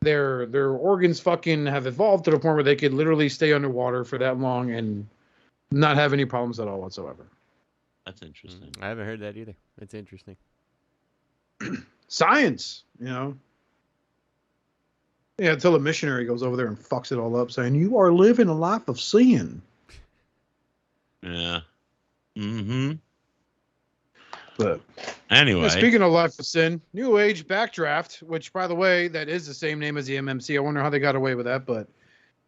Speaker 2: Their organs fucking have evolved to the point where they could literally stay underwater for that long and not have any problems at all whatsoever.
Speaker 3: That's interesting.
Speaker 4: I haven't heard that either. It's interesting.
Speaker 2: Science, you know. Yeah, until a missionary goes over there and fucks it all up, saying, "You are living a life of sin."
Speaker 3: Yeah. Mm-hmm.
Speaker 2: But
Speaker 3: anyway,
Speaker 2: yeah, speaking of life of sin, NewAge Backdraft, which by the way, that is the same name as the MMC. I wonder how they got away with that, but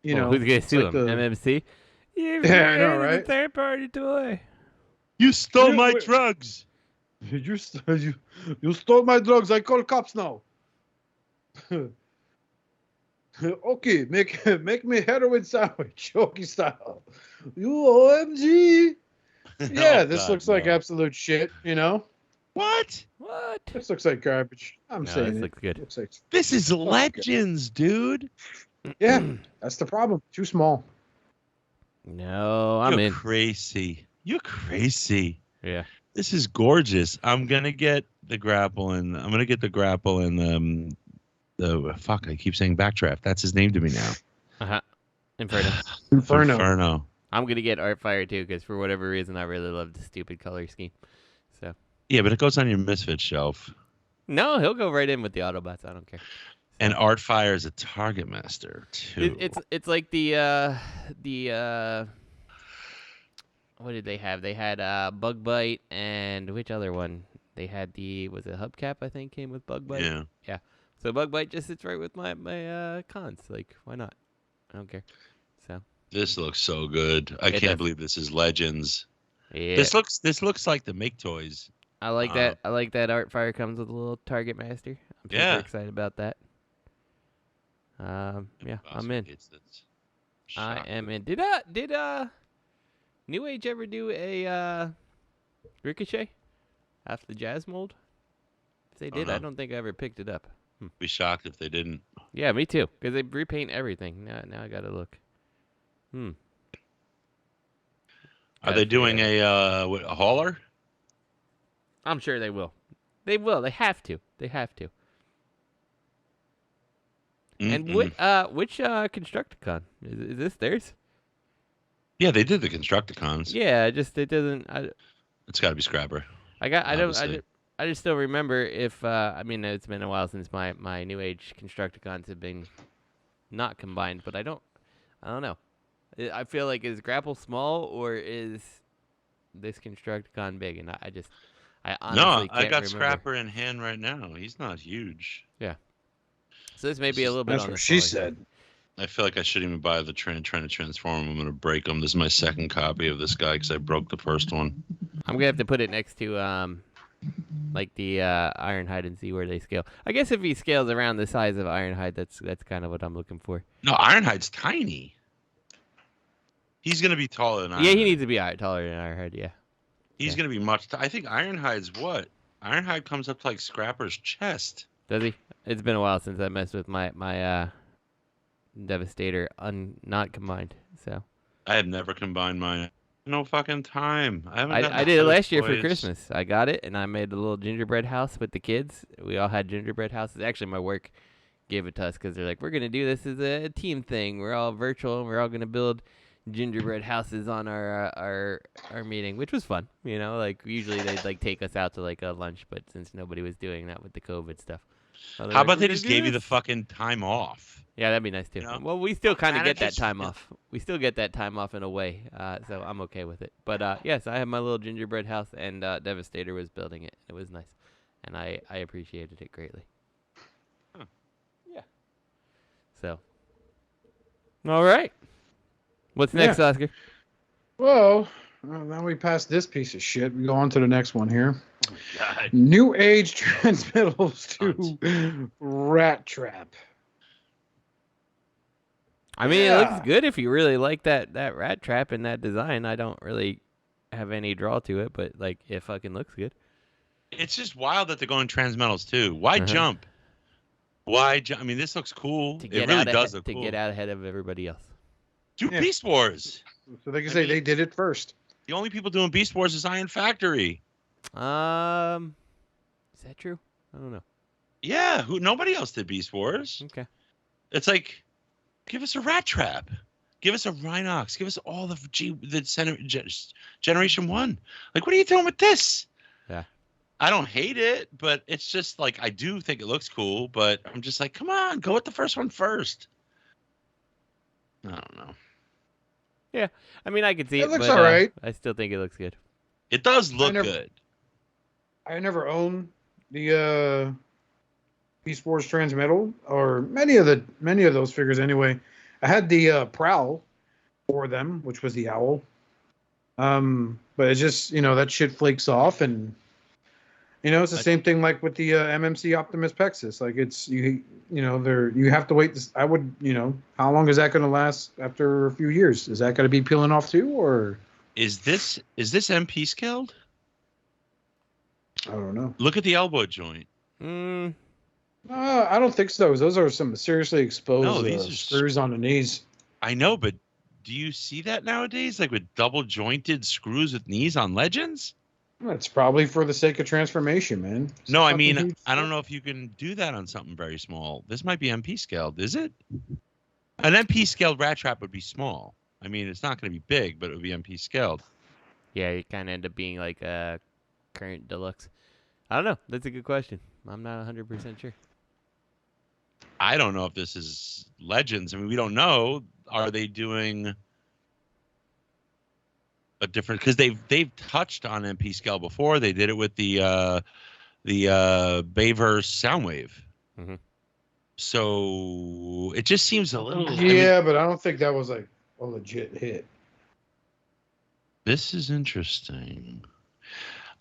Speaker 2: you know,
Speaker 4: who's gonna sue them? MMC?
Speaker 2: Yeah, I know, right?
Speaker 4: Third-party toy.
Speaker 3: You stole my drugs.
Speaker 2: You stole my drugs. I call cops now. Okay, make me heroin sandwich, Yogi style. You OMG. Yeah, this looks like absolute shit, you know?
Speaker 3: What?
Speaker 2: This looks like garbage. I'm saying
Speaker 4: this looks good.
Speaker 2: Looks like
Speaker 3: this is Legends, dude.
Speaker 2: Yeah, that's the problem. Too small.
Speaker 4: No, I'm in.
Speaker 3: Crazy. You're crazy.
Speaker 4: Yeah.
Speaker 3: This is gorgeous. I'm gonna get the Grapple and the fuck. I keep saying Backdraft. That's his name to me now.
Speaker 2: Inferno.
Speaker 4: I'm gonna get Artfire too, because for whatever reason I really love the stupid color scheme. So.
Speaker 3: Yeah, but it goes on your Misfit shelf.
Speaker 4: No, he'll go right in with the Autobots. I don't care.
Speaker 3: And Artfire is a target master too.
Speaker 4: It's like the what did they have? They had Bug Bite and which other one? They had was it Hubcap? I think came with Bug Bite.
Speaker 3: Yeah.
Speaker 4: Yeah. So Bug Bite just sits right with my cons. Like, why not? I don't care. So.
Speaker 3: This looks so good. I can't believe this is Legends.
Speaker 4: Yeah.
Speaker 3: This looks like the Make Toys.
Speaker 4: I like that. I like that Artfire comes with a little target master. I'm super excited about that. Yeah, I'm in. I am in. Did NewAge ever do a Ricochet after the Jazz mold? If they did, I don't think I ever picked it up.
Speaker 3: Be shocked if they didn't.
Speaker 4: Yeah, me too. Because they repaint everything. Now I gotta look.
Speaker 3: Are they doing a hauler?
Speaker 4: I'm sure they will. They will. They have to. They have to. And which Constructicon? Is this theirs?
Speaker 3: Yeah, they did the Constructicons.
Speaker 4: Yeah, it doesn't.
Speaker 3: It's got to be Scrapper.
Speaker 4: I just still remember if I mean it's been a while since my NewAge Constructicons have been not combined, but I don't know. I feel like is Grapple small or is this Constructicon big? And I honestly can't
Speaker 3: I got
Speaker 4: remember.
Speaker 3: Scrapper in hand right now. He's not huge.
Speaker 4: Yeah. So this may be a little bit.
Speaker 2: That's
Speaker 4: on
Speaker 2: what
Speaker 4: the
Speaker 2: she
Speaker 4: smaller
Speaker 2: said.
Speaker 4: side.
Speaker 3: I feel like I shouldn't even buy the trying to transform him. I'm going to break him. This is my second copy of this guy because I broke the first one.
Speaker 4: I'm gonna have to put it next to like the Ironhide and see where they scale. I guess if he scales around the size of Ironhide, that's kind of what I'm looking for.
Speaker 3: No, Ironhide's tiny. He's going to be taller than Ironhide.
Speaker 4: Yeah, he needs to be taller than Ironhide. Yeah.
Speaker 3: He's going to be much. I think Ironhide's what? Ironhide comes up to like Scrapper's chest.
Speaker 4: Does he? It's been a while since I messed with my Devastator not combined. So
Speaker 3: I have never combined mine. No fucking time.
Speaker 4: I did it last year for Christmas. I got it and I made a little gingerbread house with the kids. We all had gingerbread houses. Actually, my work gave it to us because they're like, we're gonna do this as a team thing. We're all virtual and we're all gonna build gingerbread houses on our meeting, which was fun. You know, like usually they'd like take us out to like a lunch, but since nobody was doing that with the COVID stuff.
Speaker 3: How about they just gave you the fucking time off?
Speaker 4: Yeah, that'd be nice too.
Speaker 3: You know?
Speaker 4: Well, we still kind of get that
Speaker 3: Managers-
Speaker 4: time off. We still get that time off in a way, so I'm okay with it. But yes, I have my little gingerbread house, and Devastator was building it. It was nice, and I appreciated it greatly.
Speaker 3: Huh.
Speaker 4: Yeah. So. All right. What's next, Oscar?
Speaker 2: Well, now we passed this piece of shit. We go on to the next one here.
Speaker 3: Oh, God.
Speaker 2: NewAge Transmetals to Rat Trap.
Speaker 4: I mean, it looks good if you really like that rat trap and that design. I don't really have any draw to it, but like it fucking looks good.
Speaker 3: It's just wild that they're going Transmetals too. Why jump? Why jump? I mean, this looks cool.
Speaker 4: To get
Speaker 3: it really
Speaker 4: out
Speaker 3: does
Speaker 4: ahead,
Speaker 3: look
Speaker 4: to
Speaker 3: cool.
Speaker 4: get out ahead of everybody else.
Speaker 3: Do Beast Wars.
Speaker 2: So they can say they did it first.
Speaker 3: The only people doing Beast Wars is Iron Factory.
Speaker 4: Is that true? I don't know.
Speaker 3: Yeah, nobody else did Beast Wars.
Speaker 4: Okay.
Speaker 3: It's like, give us a Rat Trap. Give us a Rhinox. Give us all the Generation 1. Like, what are you doing with this?
Speaker 4: Yeah.
Speaker 3: I don't hate it, but it's just like, I do think it looks cool, but I'm just like, come on, go with the first one first. I don't know.
Speaker 4: Yeah. I mean, I could see
Speaker 2: It
Speaker 4: it,
Speaker 2: looks
Speaker 4: but
Speaker 2: all right.
Speaker 4: I still think it looks good.
Speaker 3: It does look good.
Speaker 2: I never owned the Beast Wars Transmetal, or many of those figures anyway. I had the Prowl for them, which was the owl. But it's just, that shit flakes off, and it's the same thing like with the MMC Optimus Pexus. Like it's you have to wait. I would, how long is that going to last after a few years? Is that going to be peeling off too, or
Speaker 3: is this MP scaled?
Speaker 2: I don't know.
Speaker 3: Look at the elbow joint.
Speaker 2: I don't think so. Those are some seriously exposed
Speaker 3: No, these are
Speaker 2: screws on the knees.
Speaker 3: I know, but do you see that nowadays? Like with double jointed screws with knees on Legends?
Speaker 2: That's probably for the sake of transformation, man. It's
Speaker 3: No, I
Speaker 2: fucking
Speaker 3: mean,
Speaker 2: huge.
Speaker 3: I don't know if you can do that on something very small. This might be MP scaled, is it? An MP scaled Rat Trap would be small. I mean, it's not going to be big, but it would be MP scaled.
Speaker 4: Yeah, it kind of end up being like a current deluxe. I don't know. That's a good question. I'm not 100% sure.
Speaker 3: I don't know if this is Legends. I mean, we don't know. Are they doing a different? Because they've touched on MP scale before. They did it with the Bayverse Soundwave.
Speaker 4: Mm-hmm.
Speaker 3: So it just seems a little.
Speaker 2: Yeah, but I don't think that was like a legit hit.
Speaker 3: This is interesting.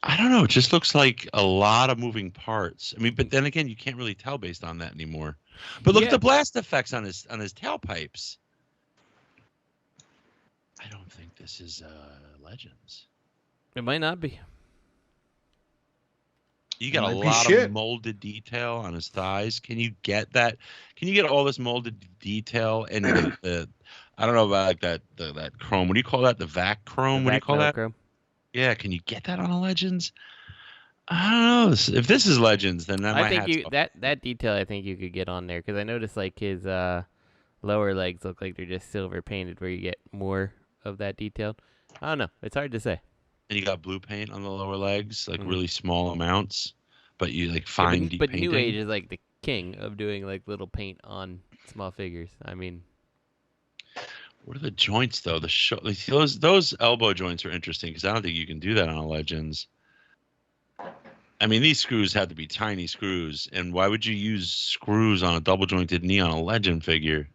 Speaker 3: I don't know. It just looks like a lot of moving parts. I mean, but then again, you can't really tell based on that anymore. But look at the blast effects on his tailpipes. I don't think this is Legends.
Speaker 4: It might not be.
Speaker 3: You got a
Speaker 2: Might be
Speaker 3: lot
Speaker 2: shit.
Speaker 3: of molded detail on his thighs. Can you get that? Can you get all this molded detail and I don't know about like that chrome. What do you call that? The vac chrome? What do you call that?
Speaker 4: Chrome.
Speaker 3: Yeah, can you get that on a Legends? I don't know. If this is Legends, then that
Speaker 4: I think that detail I think you could get on there because I noticed like his lower legs look like they're just silver painted where you get more of that detail. I don't know. It's hard to say.
Speaker 3: And you got blue paint on the lower legs, like really small amounts, but you like fine deep
Speaker 4: but
Speaker 3: painting.
Speaker 4: NewAge is like the king of doing like little paint on small figures. I mean,
Speaker 3: what are the joints though? Those elbow joints are interesting because I don't think you can do that on a Legends. I mean, these screws have to be tiny screws, and why would you use screws on a double jointed knee on a Legend figure?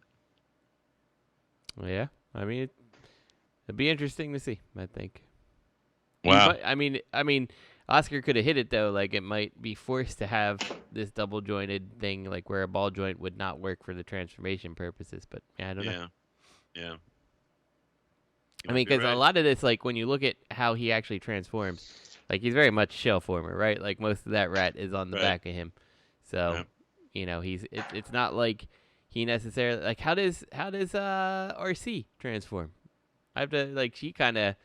Speaker 4: Yeah, I mean, it'd be interesting to see. I think.
Speaker 3: Wow.
Speaker 4: I mean, Oscar could have hit it though. Like it might be forced to have this double jointed thing, like where a ball joint would not work for the transformation purposes. But yeah, I don't know.
Speaker 3: Yeah.
Speaker 4: I mean, because a lot of this, like when you look at how he actually transforms, like he's very much shell former, right? Like most of that rat is on the back of him. So, you know, it's not like he necessarily like how does RC transform? I have to like she kind of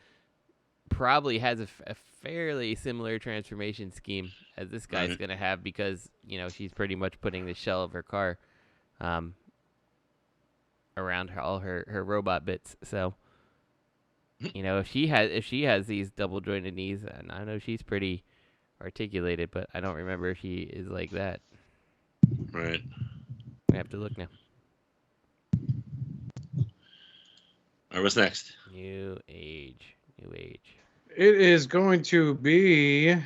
Speaker 4: probably has a fairly similar transformation scheme as this guy's gonna have because you know she's pretty much putting the shell of her car around all her robot bits. So you know if she has these double jointed knees, and I know she's pretty articulated, but I don't remember if she is like that.
Speaker 3: Right.
Speaker 4: I have to look now.
Speaker 3: All right, what's next?
Speaker 4: NewAge.
Speaker 2: It is going to be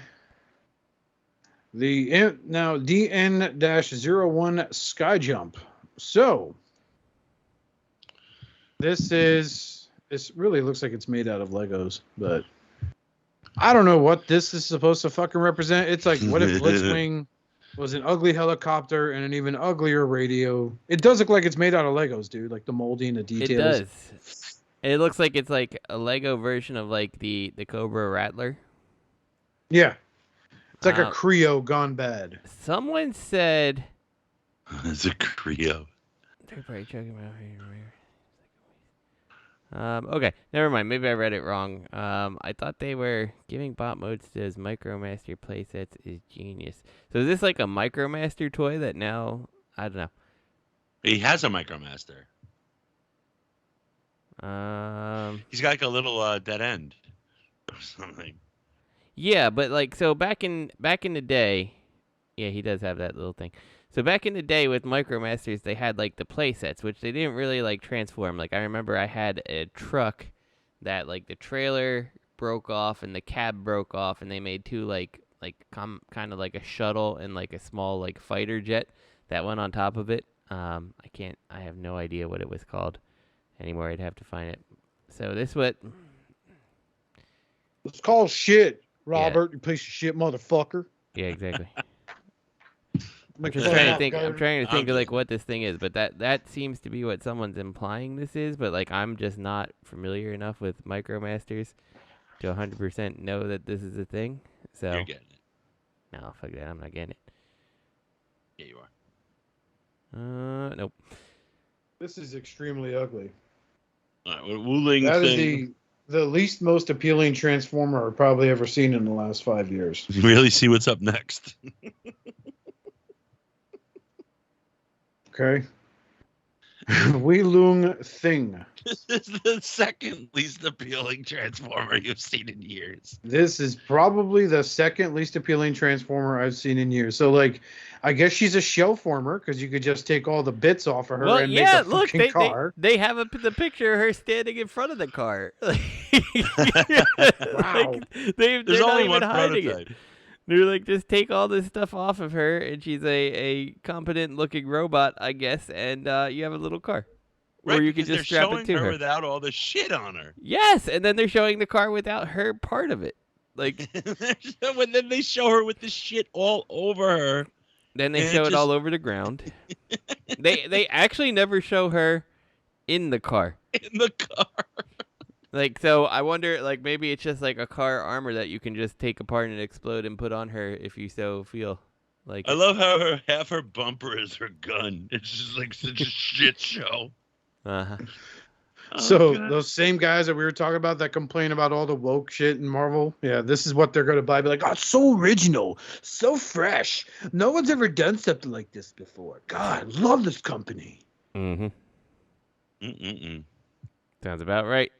Speaker 2: the now DN-01 Skyjump. So this really looks like it's made out of Legos, but I don't know what this is supposed to fucking represent. It's like, what if Blitzwing was an ugly helicopter and an even uglier radio? It does look like it's made out of Legos, dude. Like the molding, the details.
Speaker 4: It does. It looks like it's like a Lego version of like the Cobra Rattler.
Speaker 2: Yeah. It's like a Creo gone bad.
Speaker 4: Someone said
Speaker 3: It's a Creo.
Speaker 4: They're probably talking about okay, never mind. Maybe I read it wrong. I thought they were giving bot modes to his Micromaster playsets is genius. So is this like a Micromaster toy that now I don't know.
Speaker 3: He has a Micromaster. He's got like a little dead end or something.
Speaker 4: Yeah, but like so back in the day, yeah, he does have that little thing. So back in the day with Micromasters, they had like the play sets, which they didn't really like transform. Like I remember I had a truck that like the trailer broke off and the cab broke off, and they made two kind of like a shuttle and like a small like fighter jet that went on top of it. I have no idea what it was called anymore. I'd have to find it. So this what
Speaker 2: it's called shit, Robert, you piece of shit motherfucker.
Speaker 4: Yeah, exactly. I'm trying to think of like what this thing is, but that seems to be what someone's implying this is, but like I'm just not familiar enough with Micromasters to 100% know that this is a thing. So
Speaker 3: you're getting it.
Speaker 4: No, fuck that, I'm not getting it.
Speaker 3: Yeah, you are.
Speaker 4: Nope.
Speaker 2: This is extremely ugly.
Speaker 3: All right, WuLing
Speaker 2: That
Speaker 3: Thing.
Speaker 2: is the least most appealing Transformer I've probably ever seen in the last 5 years.
Speaker 3: Really see what's up next.
Speaker 2: Okay. WuLing Thing.
Speaker 3: This is the second least appealing Transformer you've seen in years.
Speaker 2: This is probably the second least appealing Transformer I've seen in years. So, like, I guess she's a shell former because you could just take all the bits off of her and make a fucking car.
Speaker 4: They have the picture of her standing in front of the car.
Speaker 2: Wow.
Speaker 4: They're
Speaker 3: There's
Speaker 4: not
Speaker 3: only
Speaker 4: even
Speaker 3: one
Speaker 4: hiding
Speaker 3: prototype.
Speaker 4: it. They're like, just take all this stuff off of her, and she's a competent-looking robot, I guess, and you have a little car.
Speaker 3: Right,
Speaker 4: or you can just strap it to her
Speaker 3: without all the shit on her.
Speaker 4: Yes, and then they're showing the car without her part of it. Like,
Speaker 3: and then they show her with the shit all over her.
Speaker 4: Then they show it all over the ground. They actually never show her in the car.
Speaker 3: In the car.
Speaker 4: Like, so I wonder, like, maybe it's just like a car armor that you can just take apart and explode and put on her if you so feel. Like,
Speaker 3: I love how half her bumper is her gun. It's just like such a shit show.
Speaker 4: Uh-huh.
Speaker 2: So
Speaker 3: God.
Speaker 2: those same guys that we were talking about that complain about all the woke shit in Marvel, yeah, this is what they're gonna buy. Be like, oh, it's so original, so fresh. No one's ever done something like this before. God, I love this company.
Speaker 4: Mm-hmm.
Speaker 3: Mm-mm-mm.
Speaker 4: Sounds about right.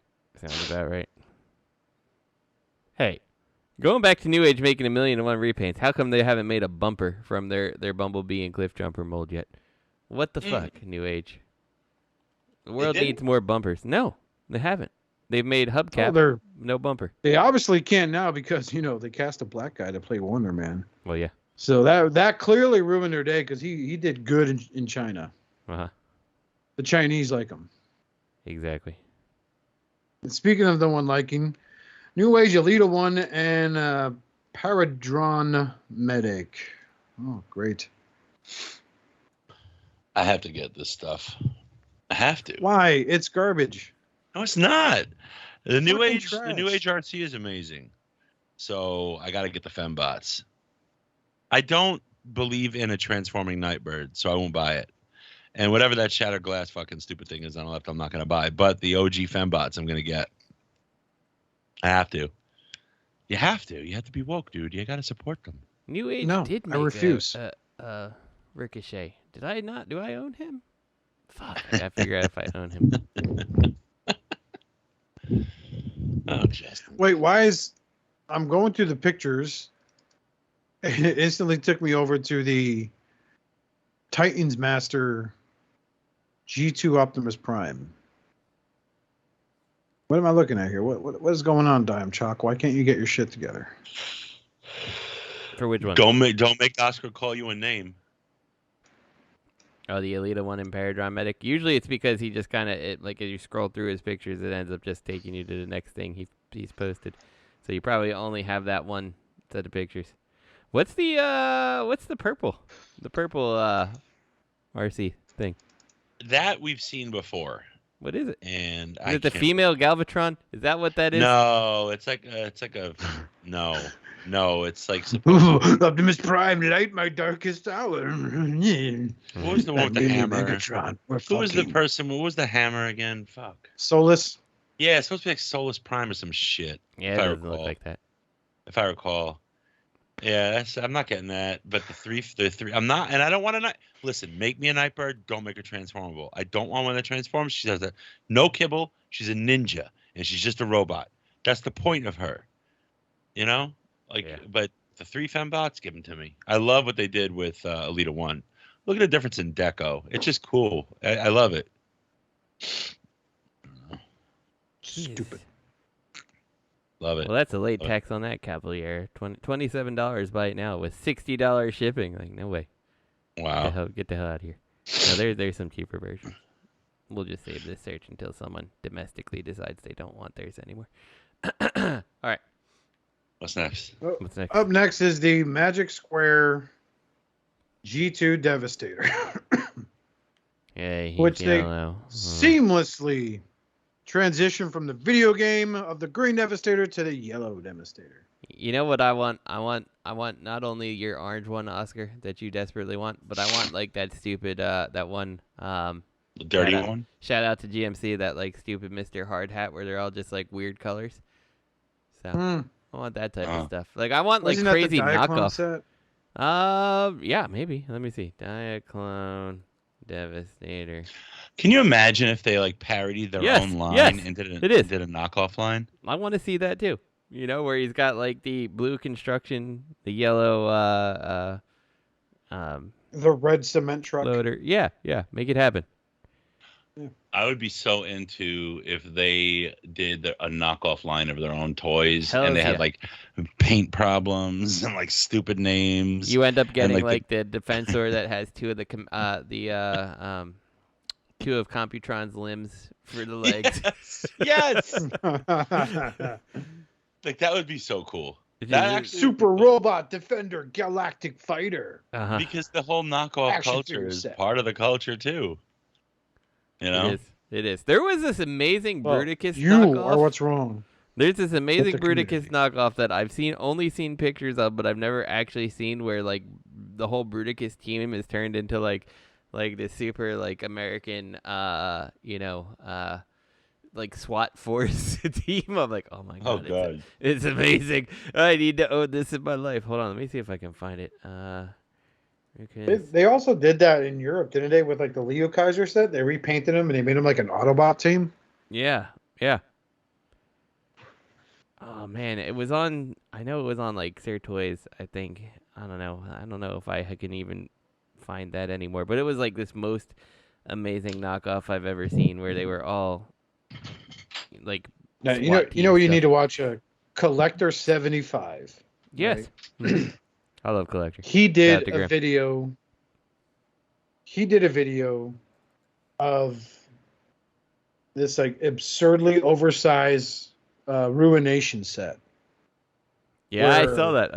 Speaker 4: Hey, going back to NewAge making 1,000,001 repaints, how come they haven't made a bumper from their Bumblebee and Cliffjumper mold yet? What the fuck, NewAge? The world needs more bumpers. No, they haven't. They've made hubcap, no bumper.
Speaker 2: They obviously can't now because they cast a black guy to play Wonder Man.
Speaker 4: Well, yeah.
Speaker 2: So that clearly ruined their day because he did good in China.
Speaker 4: Uh-huh.
Speaker 2: The Chinese like him.
Speaker 4: Exactly.
Speaker 2: And speaking of the one liking, NewAge Elita 1 and Paradron Medic. Oh, great.
Speaker 3: I have to get this stuff. I have to.
Speaker 2: Why? It's garbage.
Speaker 3: No, it's not. The
Speaker 2: Fucking
Speaker 3: NewAge
Speaker 2: trash.
Speaker 3: RC is amazing. So I got to get the fembots. I don't believe in a transforming Nightbird, so I won't buy it. And whatever that shattered glass fucking stupid thing is on the left, I'm not going to buy. But the OG fembots I'm going to get. I have to. You have to. You have to be woke, dude. You got to support them.
Speaker 4: NewAge did make
Speaker 2: I refuse.
Speaker 4: a Ricochet. Did I not? Do I own him? Fuck, I gotta figure out if I own him.
Speaker 3: Oh, Justin.
Speaker 2: Wait, why is... I'm going through the pictures, and it instantly took me over to the Titans Master G2 Optimus Prime. What am I looking at here? What is going on, Dime Chalk? Why can't you get your shit together?
Speaker 4: For which one?
Speaker 3: Don't make Oscar call you a name.
Speaker 4: Oh, the Elita one in Paradron Medic. Usually it's because he just kind of, like, as you scroll through his pictures, it ends up just taking you to the next thing he's posted. So you probably only have that one set of pictures. What's the purple? The purple RC thing.
Speaker 3: That we've seen before.
Speaker 4: What is it?
Speaker 3: And
Speaker 4: Is it the female Galvatron? Is that what that is?
Speaker 3: No, it's like a no, it's like
Speaker 2: Optimus Prime, light my darkest hour.
Speaker 3: What was the one with the hammer?
Speaker 2: Megatron,
Speaker 3: Who was the person? What was the hammer again? Fuck.
Speaker 2: Soulless?
Speaker 3: Yeah, it's supposed to be like Solus Prime or some shit.
Speaker 4: Yeah,
Speaker 3: if
Speaker 4: it
Speaker 3: I
Speaker 4: doesn't look
Speaker 3: recall.
Speaker 4: like that.
Speaker 3: If I recall. Yeah, I'm not getting that. But the three, I'm not, and I don't want to. Listen, make me a Nightbird. Don't make her transformable. I don't want one that transforms. She has no kibble. She's a ninja, and she's just a robot. That's the point of her. You know, But the 3 fembots, give them to me. I love what they did with Elita 1. Look at the difference in deco. It's just cool. I love it.
Speaker 2: Stupid.
Speaker 3: Love it.
Speaker 4: Well, that's a late tax on that, Cavalier. $27 buy it now with $60 shipping. Like, no way.
Speaker 3: Wow.
Speaker 4: Get the hell out of here. No, there's some cheaper versions. We'll just save this search until someone domestically decides they don't want theirs anymore. All right.
Speaker 3: What's next?
Speaker 4: What's next?
Speaker 2: Up next is the Magic Square G2 Devastator.
Speaker 4: Yeah,
Speaker 2: Which they
Speaker 4: yellow.
Speaker 2: seamlessly transition from the video game of the Green Devastator to the Yellow Devastator.
Speaker 4: You know what I want? I want not only your orange one, Oscar, that you desperately want, but I want like that stupid that one
Speaker 3: The dirty one?
Speaker 4: Shout out to GMC, that like stupid Mr. Hard Hat where they're all just like weird colors. So I want that type of stuff. Like I want like
Speaker 2: Wasn't
Speaker 4: crazy
Speaker 2: that the Diaclone
Speaker 4: knockoff.
Speaker 2: set?
Speaker 4: Yeah, maybe. Let me see. Diaclone Devastator.
Speaker 3: Can you imagine if they like parodied their
Speaker 4: Yes,
Speaker 3: own line
Speaker 4: yes,
Speaker 3: and did
Speaker 4: it is.
Speaker 3: did a knockoff line?
Speaker 4: I want to see that too. You know, where he's got like the blue construction, the yellow
Speaker 2: The red cement truck.
Speaker 4: loader. Yeah, make it happen.
Speaker 3: I would be so into if they did a knockoff line of their own toys,
Speaker 4: Hells
Speaker 3: and they
Speaker 4: yeah.
Speaker 3: had like paint problems and like stupid names.
Speaker 4: You end up getting
Speaker 3: like,
Speaker 4: the Defensor that has two of two of Computron's limbs for the legs.
Speaker 3: Yes. Like that would be so cool. That actually,
Speaker 2: Super Robot Defender Galactic Fighter.
Speaker 4: Uh-huh.
Speaker 3: because the whole knockoff
Speaker 2: Action
Speaker 3: culture
Speaker 2: figure
Speaker 3: is
Speaker 2: set.
Speaker 3: part of the culture too. You know,
Speaker 4: It is. There was this amazing Bruticus
Speaker 2: you
Speaker 4: knockoff.
Speaker 2: are what's wrong.
Speaker 4: There's this amazing
Speaker 2: the
Speaker 4: Bruticus
Speaker 2: community.
Speaker 4: knockoff that I've only seen pictures of, but I've never actually seen where like the whole Bruticus team is turned into like this super like American like SWAT force team. I'm like, oh my
Speaker 3: Oh
Speaker 4: god,
Speaker 3: god.
Speaker 4: it's amazing. I need to own this in my life. Hold on, let me see if I can find it.
Speaker 2: They also did that in Europe, didn't they? With like the Leo Kaiser set, they repainted them and they made them like an Autobot team.
Speaker 4: Yeah. Oh man, it was on. I know it was on like Sir Toys. I think. I don't know if I can even find that anymore. But it was like this most amazing knockoff I've ever seen, where they were all like.
Speaker 2: Now, you
Speaker 4: SWAT
Speaker 2: know, you
Speaker 4: team
Speaker 2: need to
Speaker 4: stuff.
Speaker 2: watch a Collector 75.
Speaker 4: Yes.
Speaker 2: right?
Speaker 4: I love Collector.
Speaker 2: He
Speaker 4: Shout
Speaker 2: did
Speaker 4: out to
Speaker 2: a
Speaker 4: Griff.
Speaker 2: video. He did a video of this like absurdly oversized Ruination set.
Speaker 4: Yeah, I
Speaker 2: where-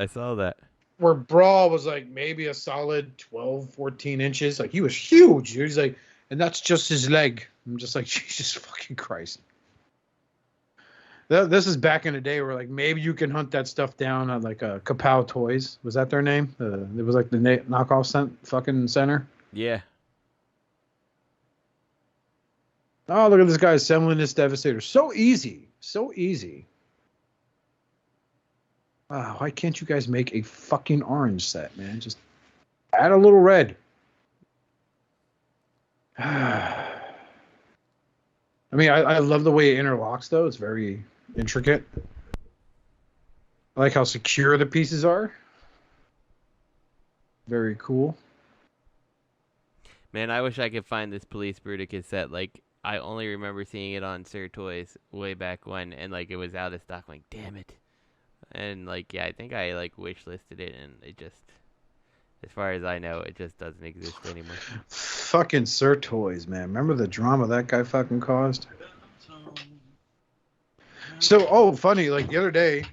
Speaker 4: saw that.
Speaker 2: Where Brawl was like maybe a solid 12, 14 inches. Like he was huge. He was like, and that's just his leg. I'm just like, Jesus fucking Christ. This is back in the day where like maybe you can hunt that stuff down at like a Kapow Toys. Was that their name? It was like the knockoff fucking center.
Speaker 4: Yeah.
Speaker 2: Oh, look at this guy assembling this Devastator. So easy. So easy. Wow, why can't you guys make a fucking orange set, man? Just add a little red. I mean, I love the way it interlocks, though. It's very intricate. I like how secure the pieces are. Very cool.
Speaker 4: Man, I wish I could find this Police Bruticus set. Like, I only remember seeing it on Sir Toys way back when, and like it was out of stock. I'm like, damn it. And like, yeah, I think I like wish listed it, and it just, as far as I know, it just doesn't exist anymore.
Speaker 2: Fucking Sir Toys, man. Remember the drama that guy fucking caused? So, funny, like the other day,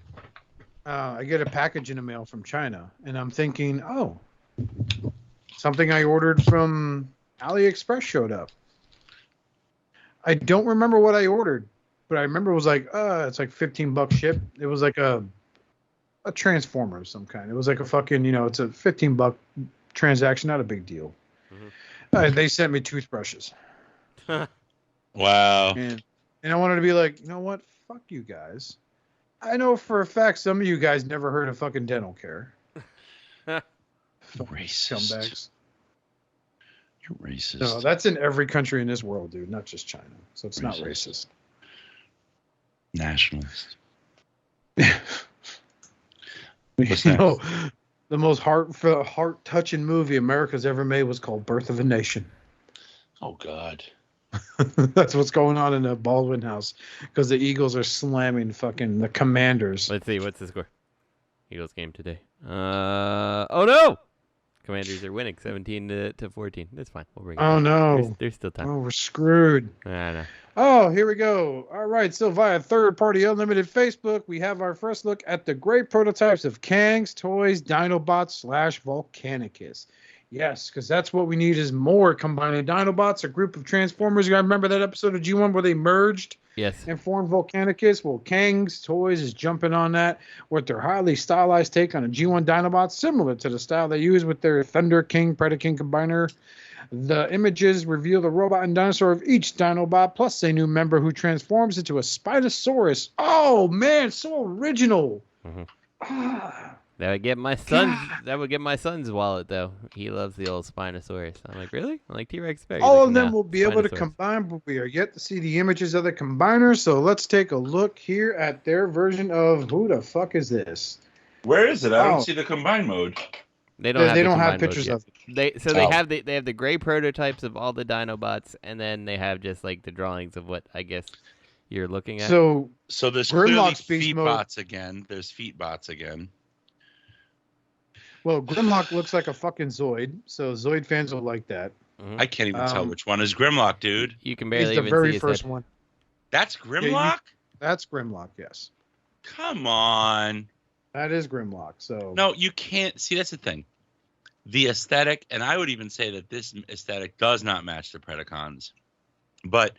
Speaker 2: I get a package in the mail from China, and I'm thinking, something I ordered from AliExpress showed up. I don't remember what I ordered, but I remember it was like, it's like $15 ship. It was like a transformer of some kind. It was like a fucking, it's a $15 transaction, not a big deal.
Speaker 4: Mm-hmm.
Speaker 2: They sent me toothbrushes.
Speaker 3: Wow.
Speaker 2: And I wanted to be like, you know what? Fuck you guys. I know for a fact some of you guys never heard of fucking dental care.
Speaker 3: Racist.
Speaker 2: Scumbags.
Speaker 3: You're racist.
Speaker 2: No, that's in every country in this world, dude, not just China. So it's not
Speaker 3: Racist.
Speaker 2: racist.
Speaker 3: Nationalist.
Speaker 2: You know, the most heart-touching movie America's ever made was called Birth of a Nation.
Speaker 3: Oh God.
Speaker 2: That's what's going on in the Baldwin house because the Eagles are slamming fucking the Commanders.
Speaker 4: Let's see, what's the score? Eagles game today. Oh no! Commanders are winning 17 to 14. That's fine. We'll bring it
Speaker 2: Oh
Speaker 4: back.
Speaker 2: no.
Speaker 4: There's still time.
Speaker 2: Oh, we're screwed.
Speaker 4: I know.
Speaker 2: Oh, here we go. All right, so via third-party unlimited Facebook, we have our first look at the great prototypes of Cang's Toys Dinobots / Volcanicus. Yes, because that's what we need is more combining Dinobots, a group of Transformers. You gotta remember that episode of G1 where they merged
Speaker 4: Yes.
Speaker 2: and formed Volcanicus? Well, Cang's Toys is jumping on that with their highly stylized take on a G1 Dinobot, similar to the style they use with their Thunder King, Predaking combiner. The images reveal the robot and dinosaur of each Dinobot, plus a new member who transforms into a Spinosaurus. Oh, man, so original.
Speaker 4: Mhm.
Speaker 2: Ah.
Speaker 4: That would get my son. That would get my son's wallet though. He loves the old Spinosaurus. I'm like, really? I'm like T-Rex bear. He's
Speaker 2: All
Speaker 4: like,
Speaker 2: of them
Speaker 4: "Nah,
Speaker 2: will be able to
Speaker 4: Spinosaurus."
Speaker 2: combine, but we are yet to see the images of the combiners. So let's take a look here at their version of who the fuck is this?
Speaker 3: Where is it? I
Speaker 2: Oh.
Speaker 3: don't see the combine mode.
Speaker 4: They don't have,
Speaker 2: They
Speaker 4: the
Speaker 2: don't have
Speaker 4: combined mode
Speaker 2: pictures
Speaker 4: yet.
Speaker 2: of it.
Speaker 4: They
Speaker 3: Oh.
Speaker 4: have the gray prototypes of all the Dinobots, and then they have just like the drawings of what I guess you're looking at.
Speaker 2: So
Speaker 3: So there's
Speaker 2: Grimlock's
Speaker 3: clearly
Speaker 2: beast
Speaker 3: feet
Speaker 2: mode.
Speaker 3: bots again. There's feet bots again.
Speaker 2: Well, Grimlock looks like a fucking Zoid, so Zoid fans will like that.
Speaker 4: Mhm.
Speaker 3: I can't even tell
Speaker 2: Um,
Speaker 3: which one is Grimlock, dude.
Speaker 4: You can
Speaker 2: He's
Speaker 4: barely
Speaker 2: the
Speaker 4: even see
Speaker 2: very
Speaker 4: his
Speaker 2: first
Speaker 4: head.
Speaker 2: one.
Speaker 3: That's Grimlock?
Speaker 2: That's Grimlock, yes.
Speaker 3: Come on.
Speaker 2: That is Grimlock. So
Speaker 3: No, you can't. See, that's the thing. The aesthetic, and I would even say that this aesthetic does not match the Predacons. But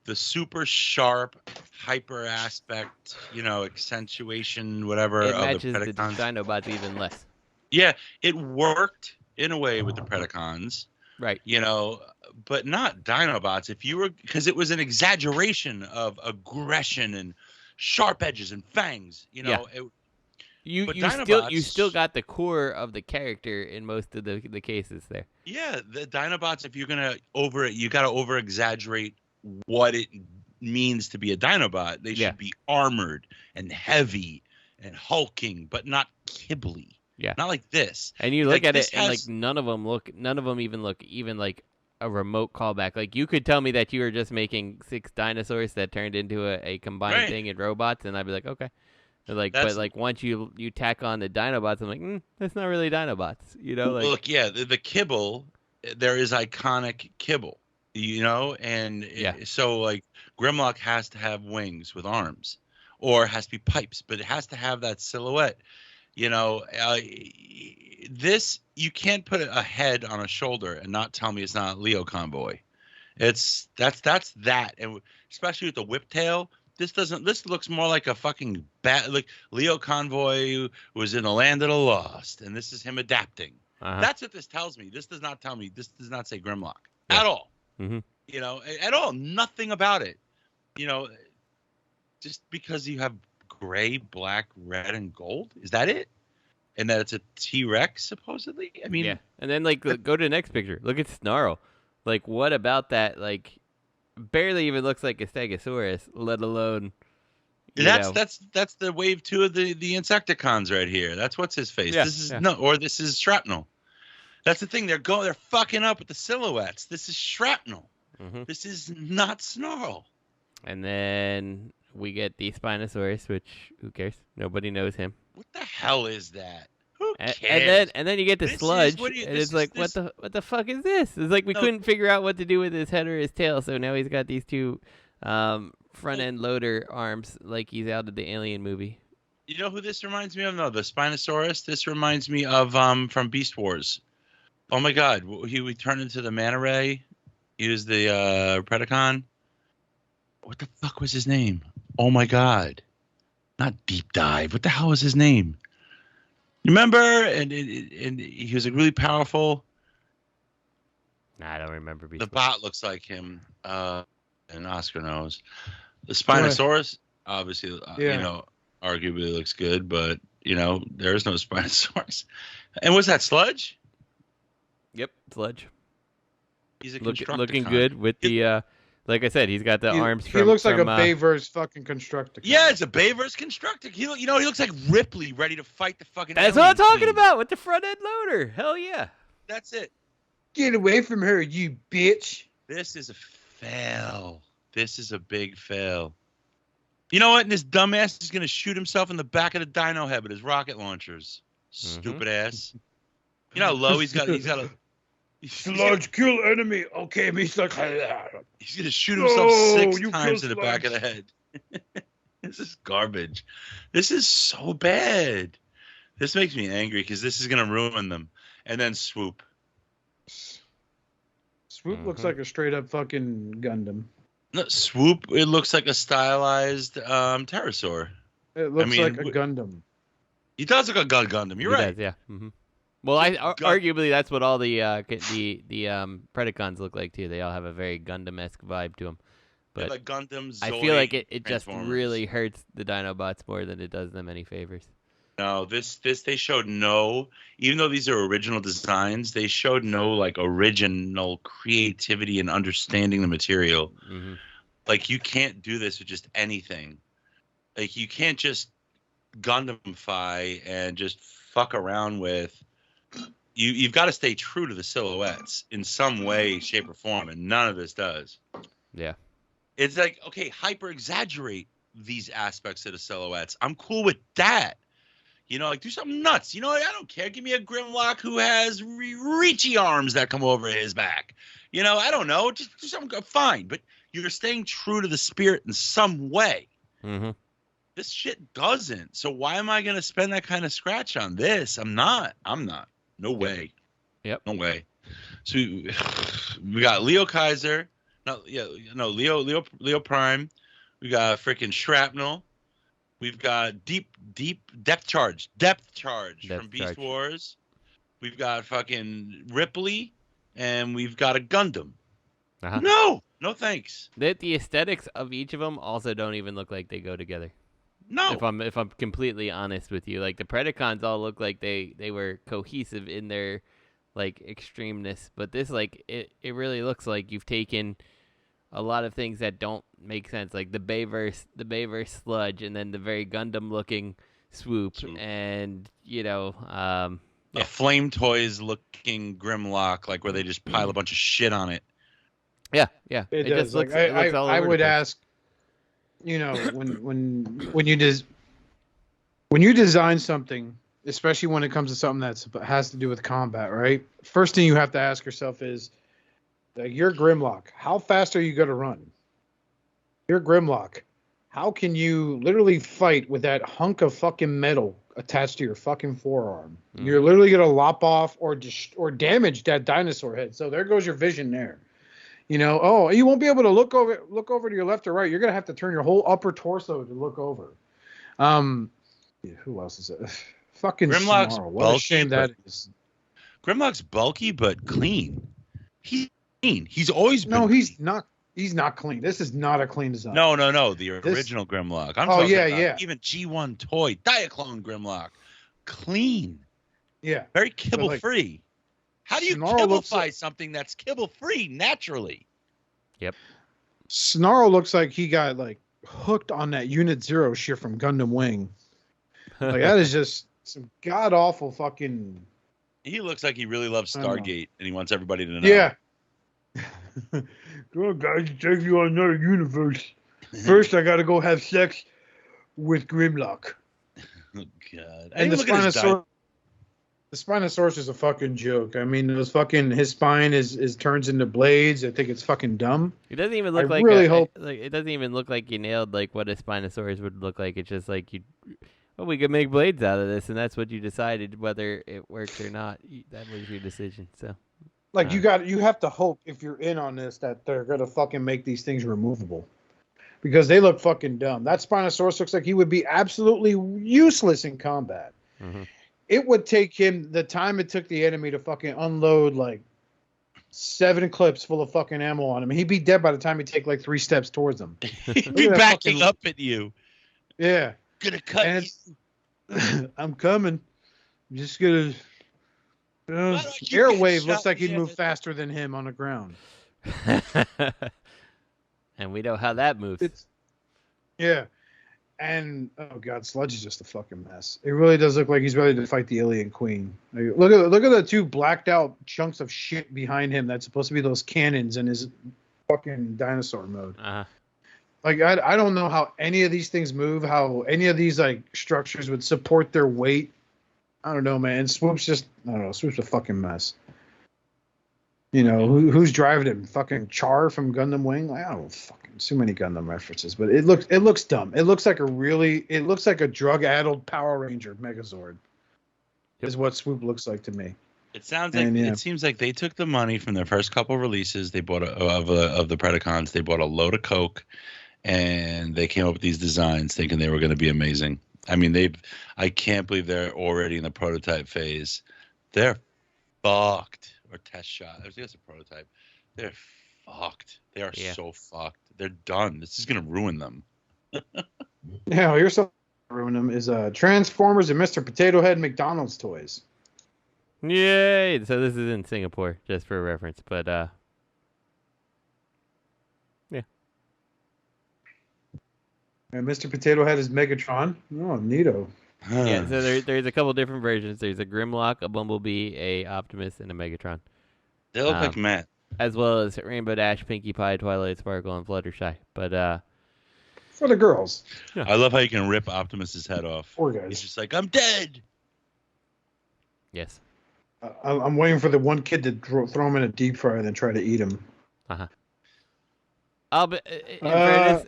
Speaker 3: the super sharp, hyper aspect, accentuation, whatever,
Speaker 4: It
Speaker 3: of
Speaker 4: matches
Speaker 3: the
Speaker 4: the
Speaker 3: Predacons.
Speaker 4: Dinobots even less.
Speaker 3: Yeah, it worked in a way with the Predacons,
Speaker 4: Right.
Speaker 3: You know, but not Dinobots. If you were, because it was an exaggeration of aggression and sharp edges and fangs. You know,
Speaker 4: You
Speaker 3: but
Speaker 4: you still
Speaker 3: Dinobots,
Speaker 4: got the core of the character in most of the cases there.
Speaker 3: yeah, the Dinobots. If you're gonna you got to over exaggerate what it means to be a Dinobot. They should be armored and heavy and hulking, but not kibbly.
Speaker 4: Yeah.
Speaker 3: Not like this.
Speaker 4: And you look at it, and
Speaker 3: has,
Speaker 4: like none of them even look like a remote callback. Like you could tell me that you were just making 6 dinosaurs that turned into a combined thing in robots, and I'd be like, okay. Like, but like once you tack on the Dinobots, I'm like, that's not really Dinobots, you know? Like,
Speaker 3: look, yeah, the kibble, there is iconic kibble, you know, and so like Grimlock has to have wings with arms, or has to be pipes, but it has to have that silhouette. You know, this, you can't put a head on a shoulder and not tell me it's not Leo Convoy. That's that, and especially with the whip tail. This looks more like a fucking like Leo Convoy was in the land of the lost, and this is him adapting. That's what this tells me. This does not tell me. This does not say Grimlock at all.
Speaker 4: Mm-hmm.
Speaker 3: You know, at all. Nothing about it. You know, just because you have gray, black, red, and gold, is that it? And that it's a T-Rex supposedly. I mean,
Speaker 4: yeah. And then like go to the next picture. Look at Snarl. Like, what about that? Like, barely even looks like a Stegosaurus, let alone.
Speaker 3: That's the wave 2 of the Insecticons right here. That's what's his face.
Speaker 4: Yeah,
Speaker 3: this is Shrapnel. That's the thing. They're fucking up with the silhouettes. This is Shrapnel.
Speaker 4: Mm-hmm.
Speaker 3: This is not Snarl.
Speaker 4: And then we get the Spinosaurus, which who cares? Nobody knows him.
Speaker 3: What the hell is that? Who cares?
Speaker 4: And then you get the Sludge, and it's like, what the fuck is this? It's like we couldn't figure out what to do with his head or his tail, so now he's got these 2 front end loader arms, like he's out of the Alien movie.
Speaker 3: You know who this reminds me of? No, the Spinosaurus. This reminds me of from Beast Wars. Oh my God, he turned into the Manta Ray. He was the Predacon. What the fuck was his name? Oh my God, not Deep Dive. What the hell was his name? Remember? And he was like really powerful.
Speaker 4: Nah, I don't remember.
Speaker 3: The bot looks like him, and Oscar knows. The Spinosaurus, obviously, you know, arguably looks good, but you know, there is no Spinosaurus. And was that Sludge?
Speaker 4: Yep, Sludge.
Speaker 3: He's a
Speaker 4: looking good with the. Like I said, he's got the arms.
Speaker 2: He looks like a Bayverse fucking Constructicon.
Speaker 3: Yeah, it's a Bayverse Constructicon. He looks like Ripley, ready to fight the fucking.
Speaker 4: That's what I'm talking about with the front end loader. Hell yeah.
Speaker 3: That's it.
Speaker 2: Get away from her, you bitch.
Speaker 3: This is a fail. This is a big fail. You know what? And this dumbass is gonna shoot himself in the back of the dino head with his rocket launchers. Stupid ass. You know how low he's got a.
Speaker 2: Sludge, kill enemy. Okay, he's like.
Speaker 3: He's gonna shoot himself 6 times in the back of the head. This is garbage. This is so bad. This makes me angry because this is gonna ruin them. And then Swoop.
Speaker 2: Swoop looks like a straight up fucking Gundam.
Speaker 3: No, Swoop. It looks like a stylized pterosaur.
Speaker 2: It looks like a Gundam.
Speaker 3: He does look like a Gundam. You're right.
Speaker 4: Does, yeah. Mm-hmm. Well, arguably that's what all the Predacons look like too. They all have a very Gundam-esque vibe to them. But
Speaker 3: like Gundam,
Speaker 4: I feel like it just really hurts the Dinobots more than it does them any favors.
Speaker 3: No, this they showed no. Even though these are original designs, they showed no like original creativity and understanding the material.
Speaker 4: Mm-hmm.
Speaker 3: Like you can't do this with just anything. Like you can't just Gundamify and just fuck around with. You've got to stay true to the silhouettes in some way, shape, or form, and none of this does.
Speaker 4: Yeah.
Speaker 3: It's like, okay, hyper exaggerate these aspects of the silhouettes. I'm cool with that. You know, like do something nuts. You know, I don't care. Give me a Grimlock who has reachy arms that come over his back. You know, I don't know. Just do something fine. But you're staying true to the spirit in some way.
Speaker 4: Mm-hmm.
Speaker 3: This shit doesn't. So why am I going to spend that kind of scratch on this? I'm not. No way.
Speaker 4: Yep.
Speaker 3: No way. So we got Leo Kaiser. Leo Prime. We got freaking Shrapnel. We've got deep depth charge from Beast Wars. We've got fucking Ripley. and we've got a Gundam.
Speaker 4: Uh-huh.
Speaker 3: No thanks.
Speaker 4: The aesthetics of each of them also don't even look like they go together.
Speaker 3: No.
Speaker 4: If I'm completely honest with you, like the Predacons all look like they were cohesive in their like extremeness, but this like it really looks like you've taken a lot of things that don't make sense, like the Bayverse sludge, and then the very Gundam looking swoop. And
Speaker 3: a Flame Toys looking Grimlock, like where they just pile a bunch of shit on it.
Speaker 4: Yeah.
Speaker 2: It does.
Speaker 4: Just looks,
Speaker 2: like,
Speaker 4: it looks all over
Speaker 2: I
Speaker 4: the
Speaker 2: would
Speaker 4: place.
Speaker 2: ask, when you design something, especially when it comes to something that has to do with combat, right? First thing you have to ask yourself is, like, your Grimlock, how fast are you going to run? Your Grimlock, how can you literally fight with that hunk of fucking metal attached to your fucking forearm? You're literally going to lop off or damage that dinosaur head. So there goes your vision there. You won't be able to look over to your left or right. You're going to have to turn your whole upper torso to look over. Who else is it? Fucking
Speaker 3: Grimlock's
Speaker 2: Snarl. What a shame that is.
Speaker 3: Grimlock's bulky but clean. He's clean. He's always been
Speaker 2: No,
Speaker 3: clean.
Speaker 2: he's not. He's not clean. This is not a clean design.
Speaker 3: No. The original Grimlock. I'm
Speaker 2: Oh,
Speaker 3: talking
Speaker 2: yeah,
Speaker 3: about
Speaker 2: yeah.
Speaker 3: even G1 toy Diaclone Grimlock. Clean.
Speaker 2: Yeah.
Speaker 3: Very kibble free. How do you
Speaker 2: Snarl looks
Speaker 3: kibblefy something that's kibble free naturally?
Speaker 2: Snarl looks like he got like hooked on that Unit Zero shit from Gundam Wing. Like that is just some god awful fucking.
Speaker 3: He looks like he really loves Stargate, and he wants everybody to know.
Speaker 2: Yeah. Go on, guys, take you on another universe. First, I gotta go have sex with Grimlock.
Speaker 3: Oh, God.
Speaker 2: And the Spinosaurus is a fucking joke. I mean, his spine is turns into blades. I think it's fucking dumb.
Speaker 4: It doesn't even look it doesn't even look like you nailed like what a Spinosaurus would look like. It's just like we could make blades out of this, and that's what you decided, whether it works or not. That was your decision. So,
Speaker 2: like, you have to hope, if you're in on this, that they're gonna fucking make these things removable, because they look fucking dumb. That Spinosaurus looks like he would be absolutely useless in combat.
Speaker 4: Mm-hmm.
Speaker 2: It would take him the time it took the enemy to fucking unload like 7 clips full of fucking ammo on him. He'd be dead by the time he'd take like 3 steps towards them.
Speaker 3: He'd be backing up at you.
Speaker 2: Yeah.
Speaker 3: Gonna cut you.
Speaker 2: I'm coming. I'm just gonna. Airwave looks like he'd move faster than him on the ground.
Speaker 4: And we know how that moves.
Speaker 2: Yeah. And oh god, Sludge is just a fucking mess. It really does look like he's ready to fight the Alien Queen. Like, look at the 2 blacked out chunks of shit behind him. That's supposed to be those cannons in his fucking dinosaur mode. Like I don't know how any of these things move. How any of these like structures would support their weight. I don't know, man. Swoop's just Swoop's a fucking mess. Who's driving him? Fucking Char from Gundam Wing? Like, I don't fucking too many Gundam references, but it looks dumb. It looks like a drug-addled Power Ranger Megazord. Yep. Is what Swoop looks like to me.
Speaker 3: It seems like they took the money from their first couple releases. They bought of the Predacons. They bought a load of coke, and they came up with these designs thinking they were going to be amazing. I mean, I can't believe they're already in the prototype phase. They're fucked. Or test shot. I guess a prototype. They're fucked. They are so fucked. They're done. This is gonna ruin them.
Speaker 2: Yeah, here's something to ruin them is Transformers and Mr. Potato Head McDonald's toys.
Speaker 4: Yay! So this is in Singapore, just for reference. But yeah.
Speaker 2: And Mr. Potato Head is Megatron. Oh, neato.
Speaker 4: Yeah, so there's a couple different versions. There's a Grimlock, a Bumblebee, a Optimus, and a Megatron.
Speaker 3: They look like Matt.
Speaker 4: As well as Rainbow Dash, Pinkie Pie, Twilight Sparkle, and Fluttershy. But
Speaker 2: for the girls.
Speaker 3: Yeah. I love how you can rip Optimus's head off.
Speaker 2: Poor guys.
Speaker 3: He's just like, I'm dead.
Speaker 4: Yes.
Speaker 2: I'm waiting for the one kid to throw him in a deep fryer and then try to eat him.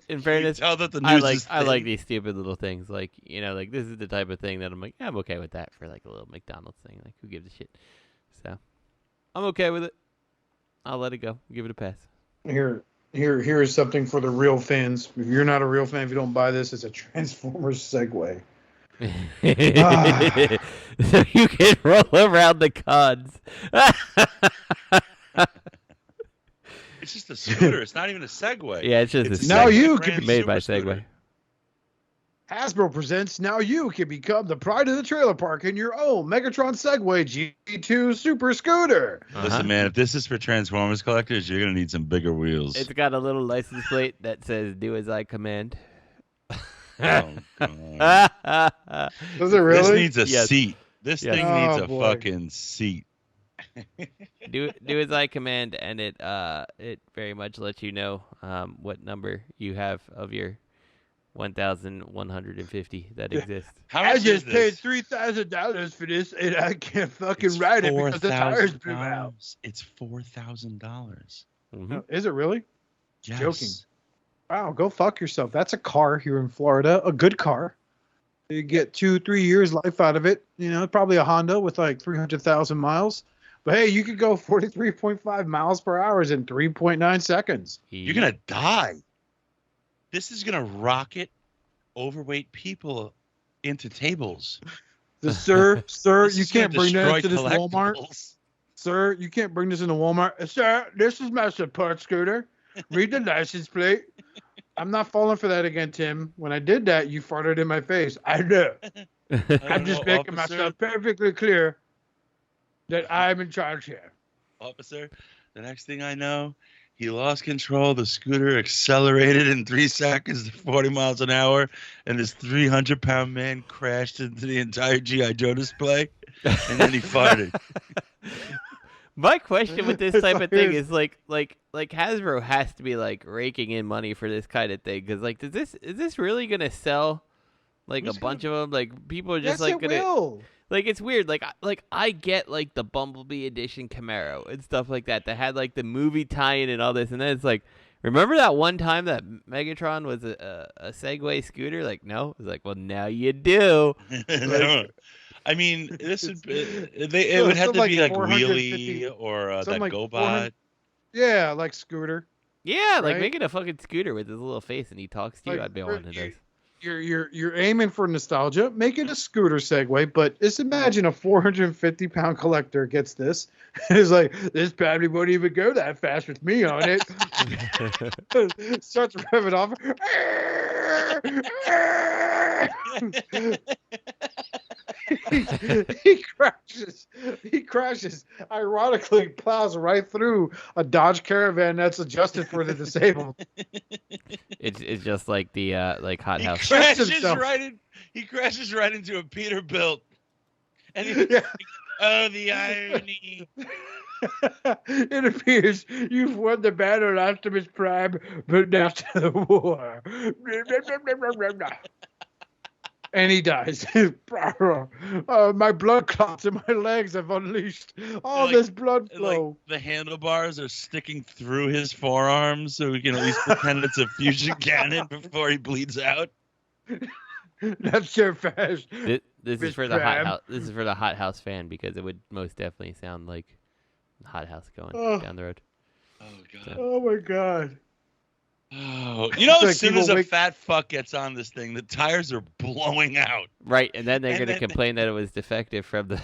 Speaker 4: In fairness, I like these stupid little things. Like, like this is the type of thing that I'm like, yeah, I'm okay with that for like a little McDonald's thing. Like, who gives a shit? So, I'm okay with it. I'll let it go. Give it a pass.
Speaker 2: Here is something for the real fans. If you're not a real fan, if you don't buy this, it's a Transformers Segway.
Speaker 4: So you can roll around the cons.
Speaker 3: It's just a scooter. It's not even a Segway.
Speaker 4: Yeah, it's just
Speaker 3: It's
Speaker 4: a
Speaker 2: Now
Speaker 3: Segway
Speaker 2: you
Speaker 3: brand
Speaker 2: can be
Speaker 4: made
Speaker 3: super
Speaker 4: by
Speaker 3: scooter.
Speaker 4: Segway.
Speaker 2: Hasbro presents Now You Can Become the Pride of the Trailer Park in your own Megatron Segway G2 Super Scooter.
Speaker 3: Listen, man, if this is for Transformers collectors, you're gonna need some bigger wheels.
Speaker 4: It's got a little license plate that says "Do as I command."
Speaker 3: Oh, God.
Speaker 2: Does it really?
Speaker 3: This needs a
Speaker 4: Yes.
Speaker 3: seat. This
Speaker 4: Yes.
Speaker 3: thing
Speaker 2: Oh,
Speaker 3: needs a
Speaker 2: boy.
Speaker 3: fucking seat.
Speaker 4: do as I command, and it very much lets you know what number you have of your 1,150 that exists.
Speaker 3: How
Speaker 2: I
Speaker 3: much
Speaker 2: just
Speaker 3: is
Speaker 2: paid
Speaker 3: this?
Speaker 2: $3,000 for this, and I can't fucking
Speaker 3: It's
Speaker 2: ride it because the tires blew out.
Speaker 3: $4,000. It's $4,000.
Speaker 4: Mhm.
Speaker 2: Is it really?
Speaker 3: Yes.
Speaker 2: Joking. Wow, go fuck yourself. That's a car here in Florida, a good car. You get 2-3 years life out of it. You know, probably a Honda with like 300,000 miles. But hey, you could go 43.5 miles per hour in 3.9 seconds.
Speaker 3: You're gonna die. This is gonna rocket overweight people into tables.
Speaker 2: Sir,
Speaker 3: This
Speaker 2: you
Speaker 3: is gonna
Speaker 2: can't bring that
Speaker 3: destroy
Speaker 2: into this Walmart.
Speaker 3: collectibles.
Speaker 2: Sir, you can't bring this into Walmart. Sir, this is my support scooter. Read the license plate. I'm not falling for that again, Tim. When I did that, you farted in my face. I know. I'm just
Speaker 3: know,
Speaker 2: making
Speaker 3: officer.
Speaker 2: myself perfectly clear that I'm in charge here.
Speaker 3: Officer, the next thing I know, he lost control. The scooter accelerated in 3 seconds to 40 miles an hour, and this 300-pound man crashed into the entire G.I. Joe display, and then he farted.
Speaker 4: My question with this
Speaker 2: It's
Speaker 4: type of thing
Speaker 2: hilarious.
Speaker 4: is like Hasbro has to be like raking in money for this kind of thing because like is this really gonna sell like
Speaker 3: Who's
Speaker 4: a bunch of them? Like people are just
Speaker 2: Yes,
Speaker 4: like
Speaker 2: it
Speaker 4: gonna
Speaker 2: will.
Speaker 4: like it's weird. Like I get like the Bumblebee edition Camaro and stuff like that had like the movie tie-in and all this, and then it's like, remember that one time that Megatron was a Segway scooter? Like no, it's like well now you do.
Speaker 3: I mean, this would it
Speaker 2: So
Speaker 3: would have
Speaker 2: some
Speaker 3: to
Speaker 2: like
Speaker 3: be like
Speaker 2: 450
Speaker 3: Wheelie or that
Speaker 2: some like
Speaker 3: GoBot.
Speaker 2: 400 Yeah, like scooter.
Speaker 4: Yeah, like
Speaker 2: Right?
Speaker 4: making a fucking scooter with his little face and he talks to you.
Speaker 2: Like,
Speaker 4: I'd be
Speaker 2: for-
Speaker 4: one of those.
Speaker 2: You're aiming for nostalgia. Make it a scooter Segway, but just imagine a 450-pound collector gets this. It's like this probably won't even go that fast with me on it. Starts revving off. He crashes. Ironically, plows right through a Dodge Caravan that's adjusted for the disabled.
Speaker 4: It's just like the like Hot
Speaker 3: He
Speaker 4: House.
Speaker 3: crashes
Speaker 2: himself.
Speaker 3: He crashes right into a Peterbilt. And he,
Speaker 2: Yeah.
Speaker 3: oh, the irony.
Speaker 2: It appears you've won the battle, Optimus Prime, but now to the war. And he dies. My blood clots in my legs have unleashed all
Speaker 3: Like-
Speaker 2: this blood
Speaker 3: And, like
Speaker 2: flow.
Speaker 3: the handlebars are sticking through his forearms, so we can at least pretend it's a fusion cannon before he bleeds out.
Speaker 2: That's so fast.
Speaker 4: This is
Speaker 2: Miss
Speaker 4: for the Hot
Speaker 2: Prime.
Speaker 4: House. This is for the Hot House fan because it would most definitely sound like Hot House going
Speaker 2: Oh.
Speaker 4: down the road.
Speaker 3: Oh god.
Speaker 2: Oh my god.
Speaker 3: Oh, you know,
Speaker 2: It's like
Speaker 3: as soon
Speaker 2: people
Speaker 3: as a
Speaker 2: wake-
Speaker 3: fat fuck gets on this thing, the tires are blowing out.
Speaker 4: Right, and then they're
Speaker 3: And
Speaker 4: gonna
Speaker 3: then-
Speaker 4: complain that it was defective from the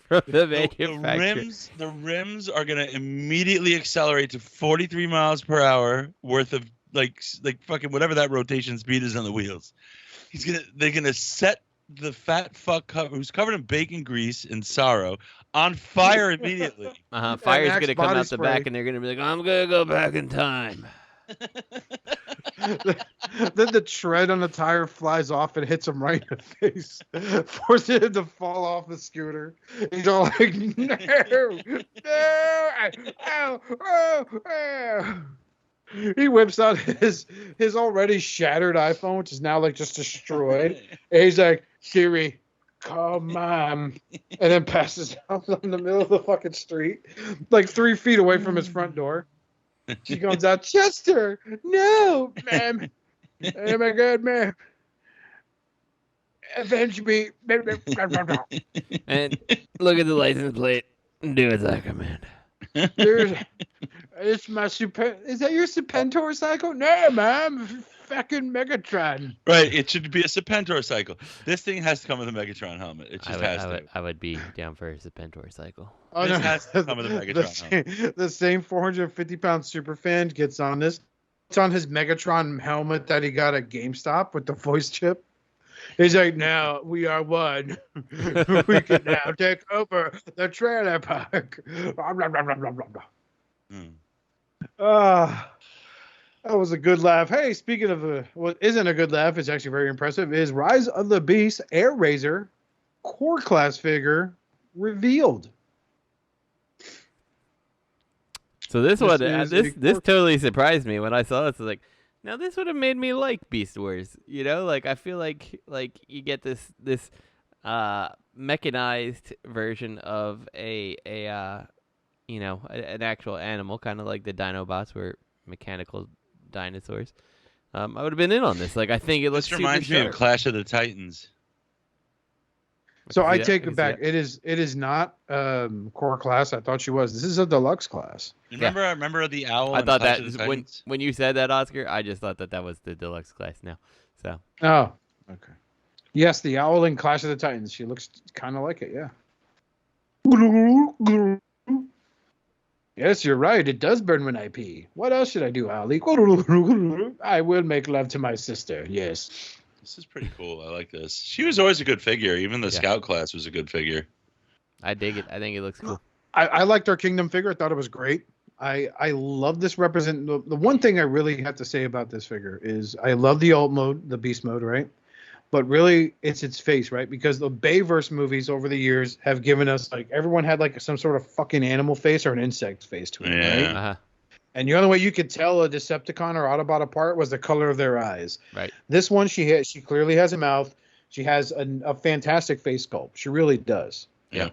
Speaker 4: from the manufacturer.
Speaker 3: The rims are gonna immediately accelerate to 43 miles per hour worth of like fucking whatever that rotation speed is on the wheels. They're gonna set the fat fuck who's covered in bacon grease and sorrow on fire immediately.
Speaker 4: Fire's
Speaker 2: Axe
Speaker 4: gonna come
Speaker 2: body
Speaker 4: out the
Speaker 2: spray.
Speaker 4: back, and they're gonna be like, "I'm gonna go back in time."
Speaker 2: Then the tread on the tire flies off and hits him right in the face, forcing him to fall off the scooter. He's all like, "No, oh." He whips out his already shattered iPhone, which is now like just destroyed. And he's like, "Siri, call mom," and then passes out in the middle of the fucking street, like 3 feet away from his front door. She comes out, "Chester, no, ma'am. Oh my God, ma'am. Avenge me."
Speaker 4: And look at the license plate. Do as I command.
Speaker 2: There's It's my super. Is that your Serpentor cycle? No, man. Fucking Megatron.
Speaker 3: Right, it should be a Serpentor cycle. This thing has to come with a Megatron helmet. It just has to.
Speaker 4: I would be down for a Serpentor cycle.
Speaker 2: Oh,
Speaker 3: This
Speaker 2: no.
Speaker 3: has to come with a Megatron helmet.
Speaker 2: The same 450-pound superfan gets on this. It's on his Megatron helmet that he got at GameStop with the voice chip. He's like, now we are one. We can now take over the trailer park. That was a good laugh. Hey, speaking of what isn't a good laugh, it's actually very impressive, is Rise of the Beast Air Razor core class figure revealed.
Speaker 4: So this totally surprised me when I saw this. Like, now this would have made me like Beast Wars. You know, like I feel like you get this mechanized version of an actual animal, kind of like the Dinobots were mechanical dinosaurs. I would have been in on this. Like, I think it looks.
Speaker 3: This reminds me of Clash of the Titans.
Speaker 2: So I take it back. It is not core class. I thought she was. This is a deluxe class.
Speaker 3: Remember the owl.
Speaker 4: I thought
Speaker 3: Clash
Speaker 4: that
Speaker 3: of the
Speaker 4: when you said that, Oscar, I just thought that was the deluxe class now. So.
Speaker 2: Oh, okay. Yes, the owl in Clash of the Titans. She looks kind of like it. Yeah. Yes, you're right. It does burn when I pee. What else should I do, Ollie? I will make love to my sister. Yes.
Speaker 3: This is pretty cool. I like this. She was always a good figure. Even the Scout class was a good figure.
Speaker 4: I dig it. I think it looks cool.
Speaker 2: I liked our Kingdom figure. I thought it was great. I love this the one thing I really have to say about this figure is I love the alt mode, the beast mode, right? But really, it's its face, right? Because the Bayverse movies over the years have given us, like, everyone had, like, some sort of fucking animal face or an insect face to it, right?
Speaker 4: Uh-huh.
Speaker 2: And the only way you could tell a Decepticon or Autobot apart was the color of their eyes.
Speaker 4: Right.
Speaker 2: This one, she clearly has a mouth. She has a fantastic face sculpt. She really does.
Speaker 3: Yeah.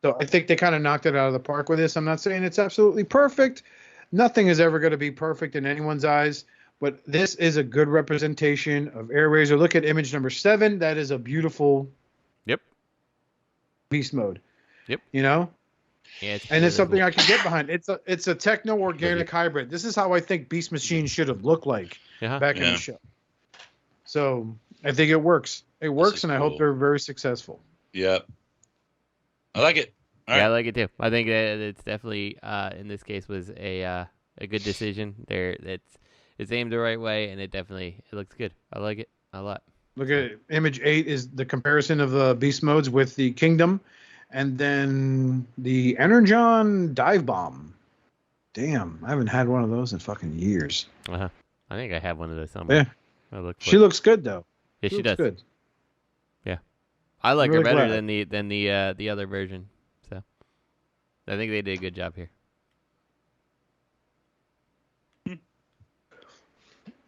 Speaker 2: So I think they kind of knocked it out of the park with this. I'm not saying it's absolutely perfect. Nothing is ever going to be perfect in anyone's eyes. But this is a good representation of Air Razor. Look at image number 7. That is a beautiful beast mode.
Speaker 4: Yep.
Speaker 2: You know?
Speaker 4: Yeah,
Speaker 2: it's something I can get behind. It's a techno-organic hybrid. This is how I think Beast Machine should have looked like back in the show. So I think it works. It works, and I hope they're very successful.
Speaker 3: Yep. I like it.
Speaker 4: I like it too. I think that it's definitely in this case was a good decision. It's aimed the right way, and it looks good. I like it a lot.
Speaker 2: Look at image 8 is the comparison of the beast modes with the Kingdom. And then the Energon Dive Bomb. Damn, I haven't had one of those in fucking years.
Speaker 4: I think I have one of those somewhere.
Speaker 2: Yeah. She looks good though.
Speaker 4: Yeah, she does.
Speaker 2: Good.
Speaker 4: Yeah, I like her better than the other version. So I think they did a good job here.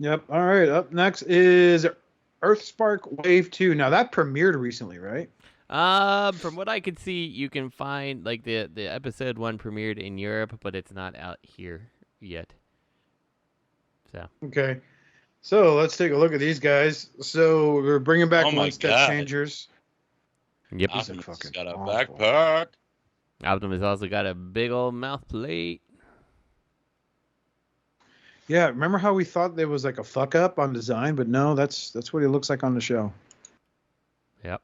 Speaker 2: Yep. All right. Up next is Earthspark Wave 2. Now that premiered recently, right?
Speaker 4: From what I could see, you can find like the episode 1 premiered in Europe, but it's not out here yet. So
Speaker 2: okay, so let's take a look at these guys. So we're bringing back one-step changers.
Speaker 4: Yep.
Speaker 3: Optimus got a backpack.
Speaker 4: Optimus also got a big old mouth plate.
Speaker 2: Yeah, remember how we thought there was like a fuck up on design, but no, that's what he looks like on the show.
Speaker 4: Yep.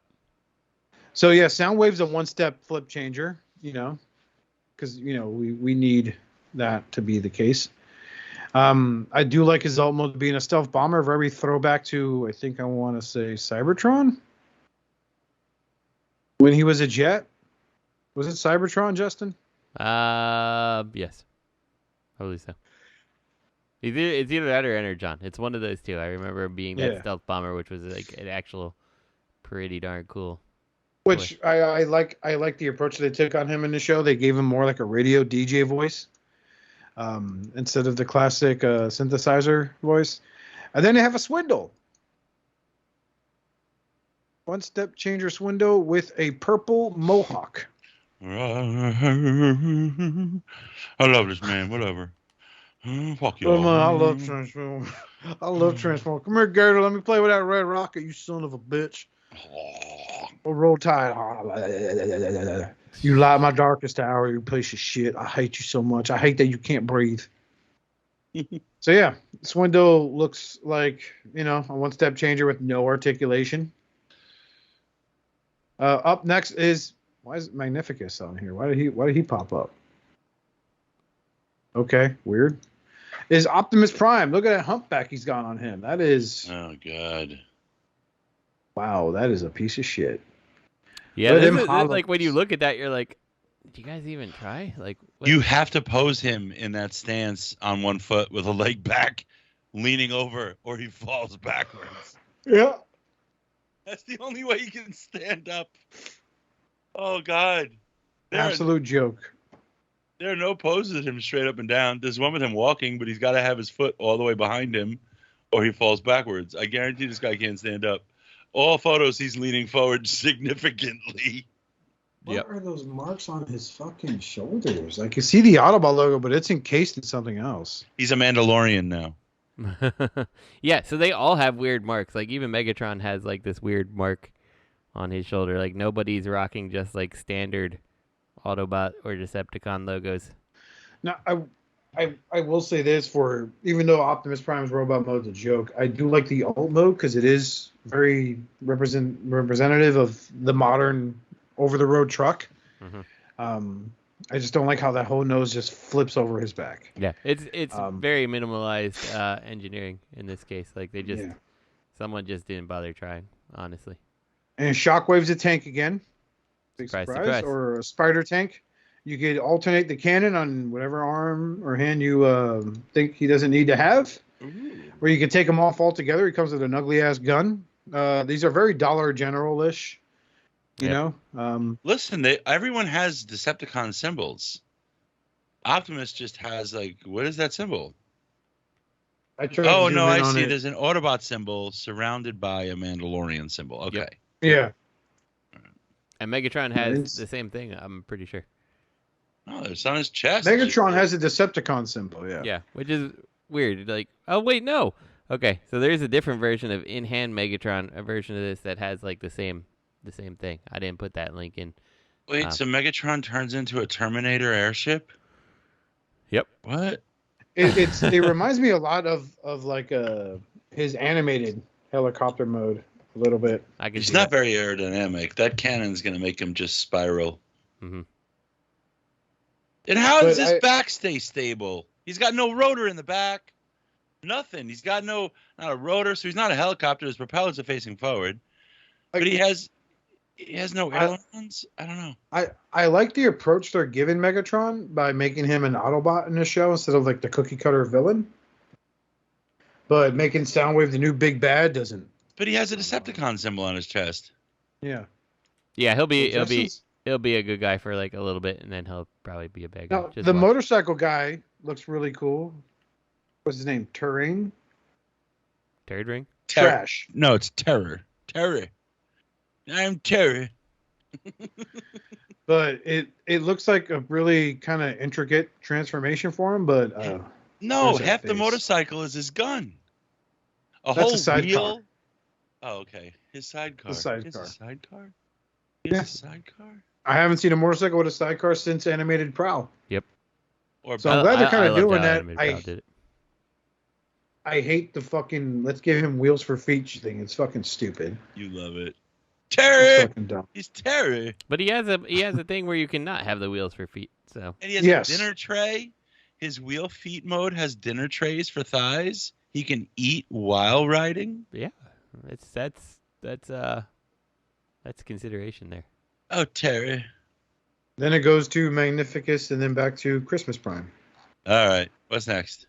Speaker 2: So yeah, Soundwave's a one-step flip changer, because we need that to be the case. I do like his alt mode being a stealth bomber, very throwback to I want to say Cybertron when he was a jet. Was it Cybertron, Justin?
Speaker 4: Yes, I believe so. It's either that or Energon. It's one of those two. I remember him being that stealth bomber, which was like an actual pretty darn cool.
Speaker 2: Which I like the approach they took on him in the show. They gave him more like a radio DJ voice instead of the classic synthesizer voice. And then they have a Swindle. One-step changer Swindle with a purple mohawk.
Speaker 3: I love this man. Whatever. Fuck you.
Speaker 2: Oh, man, I love Transform. Come here, Gator. Let me play with that red rocket, you son of a bitch. Or roll tide. You lie in my darkest hour. You piece of shit. I hate you so much. I hate that you can't breathe. So yeah, Swindle looks like, you know, a one-step changer with no articulation. Up next is, why is Magnificus on here? Why did he pop up? Okay, weird. Is Optimus Prime? Look at that humpback he's got on him. That is,
Speaker 3: Oh god.
Speaker 2: wow, that is a piece of shit.
Speaker 4: Yeah,
Speaker 2: But
Speaker 4: this
Speaker 2: them
Speaker 4: is,
Speaker 2: hollows-
Speaker 4: like when you look at that, you're like, do you guys even try? Like, what?
Speaker 3: You have to pose him in that stance on one foot with a leg back, leaning over, or he falls backwards.
Speaker 2: Yeah.
Speaker 3: That's the only way he can stand up. Oh god.
Speaker 2: Absolute joke.
Speaker 3: There are no poses of him straight up and down. There's one with him walking, but he's got to have his foot all the way behind him, or he falls backwards. I guarantee this guy can't stand up. All photos, he's leaning forward significantly.
Speaker 2: What are those marks on his fucking shoulders? I can see the Autobot logo, but it's encased in something else.
Speaker 3: He's a Mandalorian now.
Speaker 4: Yeah, so they all have weird marks. Like even Megatron has like this weird mark on his shoulder. Like nobody's rocking just like standard Autobot or Decepticon logos.
Speaker 2: Now, I will say this, for even though Optimus Prime's robot mode's a joke, I do like the alt mode because it is very representative of the modern over-the-road truck.
Speaker 4: Mm-hmm.
Speaker 2: I just don't like how that whole nose just flips over his back.
Speaker 4: Yeah, it's very minimalized engineering in this case. Like they just someone just didn't bother trying, honestly.
Speaker 2: And Shockwave's a tank again. Big
Speaker 4: Surprise,
Speaker 2: surprise.
Speaker 4: surprise.
Speaker 2: Or a spider tank. You could alternate the cannon on whatever arm or hand you think he doesn't need to have. Or you could take him off altogether. He comes with an ugly-ass gun. These are very Dollar General-ish. You know?
Speaker 3: Listen, everyone has Decepticon symbols. Optimus just has, like, what is that symbol? Oh, no, I see. There's an Autobot symbol surrounded by a Mandalorian symbol. Okay.
Speaker 4: Yep.
Speaker 2: Yeah.
Speaker 4: And Megatron has the same thing, I'm pretty sure.
Speaker 3: Oh, it's on his chest.
Speaker 2: Megatron has a Decepticon symbol, yeah.
Speaker 4: Yeah, which is weird. Like, oh, wait, no. Okay, so there's a different version of in-hand Megatron, a version of this that has, like, the same thing. I didn't put that link in.
Speaker 3: Wait, so Megatron turns into a Terminator airship?
Speaker 4: Yep.
Speaker 3: What?
Speaker 2: It reminds me a lot of like his animated helicopter mode a little bit.
Speaker 3: He's not very aerodynamic. That cannon's going to make him just spiral.
Speaker 4: Mm-hmm.
Speaker 3: And how does his back stay stable? He's got no rotor in the back. Nothing. He's got not a rotor, so he's not a helicopter. His propellers are facing forward. But he has no ailerons? I don't know.
Speaker 2: I like the approach they're giving Megatron by making him an Autobot in the show instead of like the cookie cutter villain. But making Soundwave the new big bad doesn't.
Speaker 3: But he has a Decepticon symbol on his chest.
Speaker 2: Yeah.
Speaker 4: Yeah, he'll be a good guy for like a little bit, and then he'll probably be a bad guy.
Speaker 2: Now, the motorcycle guy looks really cool. What's his name? Turing?
Speaker 4: Turd Ring?
Speaker 2: Trash.
Speaker 3: No, it's Terror. Terror. I'm Terror.
Speaker 2: But it looks like a really kind of intricate transformation for him, but
Speaker 3: no, half the motorcycle is his gun.
Speaker 2: That's
Speaker 3: whole
Speaker 2: a sidecar.
Speaker 3: wheel. Oh, okay. His sidecar.
Speaker 2: The sidecar.
Speaker 3: He has a sidecar?
Speaker 2: Yeah.
Speaker 3: A sidecar?
Speaker 2: I haven't seen a motorcycle with a sidecar since Animated Prowl.
Speaker 4: Yep.
Speaker 2: So I'm glad they're kind of doing that.
Speaker 4: Did it.
Speaker 2: I hate the fucking let's give him wheels for feet thing. It's fucking stupid.
Speaker 3: You love it.
Speaker 2: It's
Speaker 3: Terror.
Speaker 2: fucking dumb.
Speaker 3: He's Terror.
Speaker 4: But he has a thing where you cannot have the wheels for feet. So
Speaker 3: And he has a dinner tray. His wheel feet mode has dinner trays for thighs. He can eat while riding.
Speaker 4: Yeah, that's consideration there.
Speaker 3: Oh, Terror.
Speaker 2: Then it goes to Magnificus and then back to Christmas Prime.
Speaker 3: All right. What's next?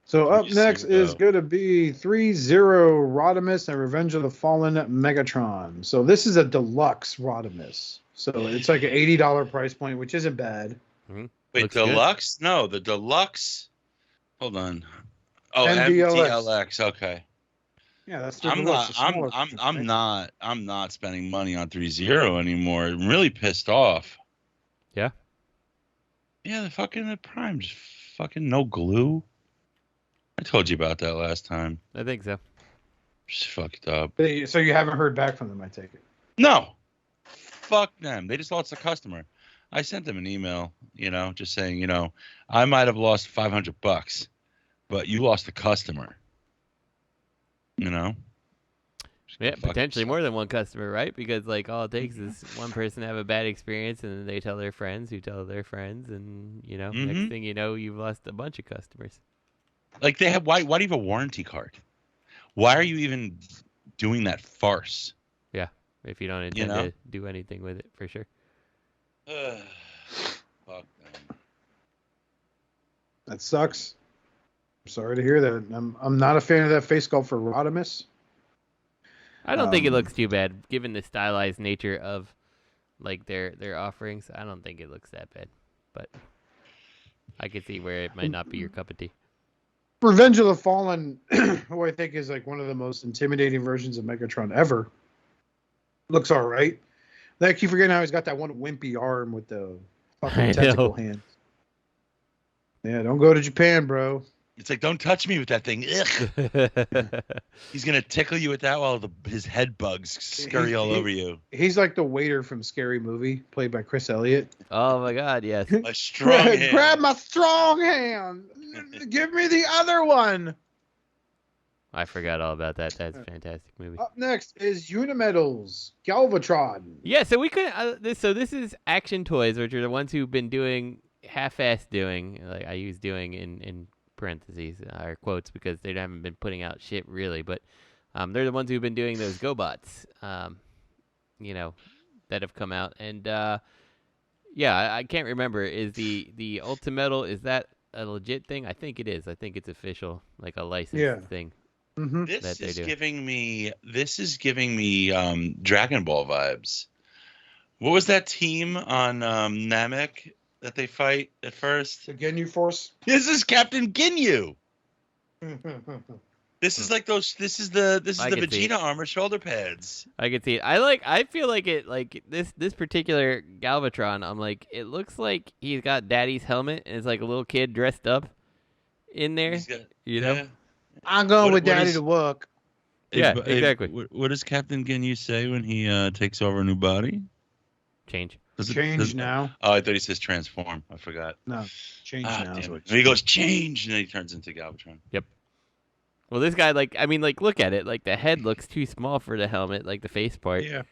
Speaker 2: So up next is going to be 3-0 Rodimus and Revenge of the Fallen Megatron. So this is a deluxe Rodimus. So it's like an $80 price point, which isn't bad.
Speaker 4: Mm-hmm.
Speaker 3: Wait,
Speaker 4: Looks
Speaker 3: deluxe? Good. No, the deluxe. Hold on. Oh, MDLX. Okay.
Speaker 2: Yeah, that's.
Speaker 3: I'm not spending money on 3-0 anymore. I'm really pissed off.
Speaker 4: Yeah.
Speaker 3: Yeah, the Prime's fucking no glue. I told you about that last time.
Speaker 4: I think so.
Speaker 3: Just fucked up.
Speaker 2: So you haven't heard back from them, I take it?
Speaker 3: No. fuck them. They just lost a customer. I sent them an email, just saying, I might have lost $500, but you lost a customer.
Speaker 4: Yeah, potentially more than one customer, right? Because like all it takes is one person to have a bad experience, and then they tell their friends, who tell their friends, and next thing you know, you've lost a bunch of customers.
Speaker 3: Like they have why do you have a warranty card? Why are you even doing that farce?
Speaker 4: Yeah, if you don't intend to do anything with it, for sure.
Speaker 3: Fuck them.
Speaker 2: That sucks. I'm sorry to hear that. I'm not a fan of that face sculpt for Rodimus.
Speaker 4: I don't think it looks too bad, given the stylized nature of like their offerings. I don't think it looks that bad, but I could see where it might not be your cup of tea.
Speaker 2: Revenge of the Fallen, who I think is like one of the most intimidating versions of Megatron ever, looks all right. I keep forgetting how he's got that one wimpy arm with the fucking tentacle hand. Yeah, don't go to Japan, bro.
Speaker 3: It's like, don't touch me with that thing. Ugh. He's going to tickle you with that while his head bugs scurry all over you.
Speaker 2: He's like the waiter from Scary Movie, played by Chris Elliott.
Speaker 4: Oh, my God, yes.
Speaker 3: A strong hand.
Speaker 2: Grab my strong hand. Give me the other one.
Speaker 4: I forgot all about that. That's a fantastic movie.
Speaker 2: Up next is Unimetals Galvatron.
Speaker 4: Yeah, so we could. So this is Action Toys, which are the ones who've been doing half-assed doing. Like I use doing in parentheses or quotes because they haven't been putting out shit really, but they're the ones who've been doing those GoBots, that have come out. And I can't remember. Is the Ultimetal, is that a legit thing? I think it is. I think it's official, like a licensed thing.
Speaker 2: Mm-hmm.
Speaker 3: This is giving me Dragon Ball vibes. What was that team on Namek that they fight at first?
Speaker 2: The Ginyu Force.
Speaker 3: This is Captain Ginyu. This is like those. This is the Vegeta armor shoulder pads.
Speaker 4: I can see it. I feel like it. Like this particular Galvatron. I'm like, it looks like he's got Daddy's helmet and it's like a little kid dressed up in there.
Speaker 3: Yeah.
Speaker 2: I'm going with Daddy to work.
Speaker 4: Exactly.
Speaker 3: What does Captain Ginyu say when he takes over a new body?
Speaker 4: Change.
Speaker 2: Change now.
Speaker 3: Oh, I thought he says transform. I forgot.
Speaker 2: No, change now.
Speaker 3: Damn it. He goes change, and then he turns into Galvatron.
Speaker 4: Yep. Well, this guy, look at it. Like, the head looks too small for the helmet, like the face part.
Speaker 2: Yeah.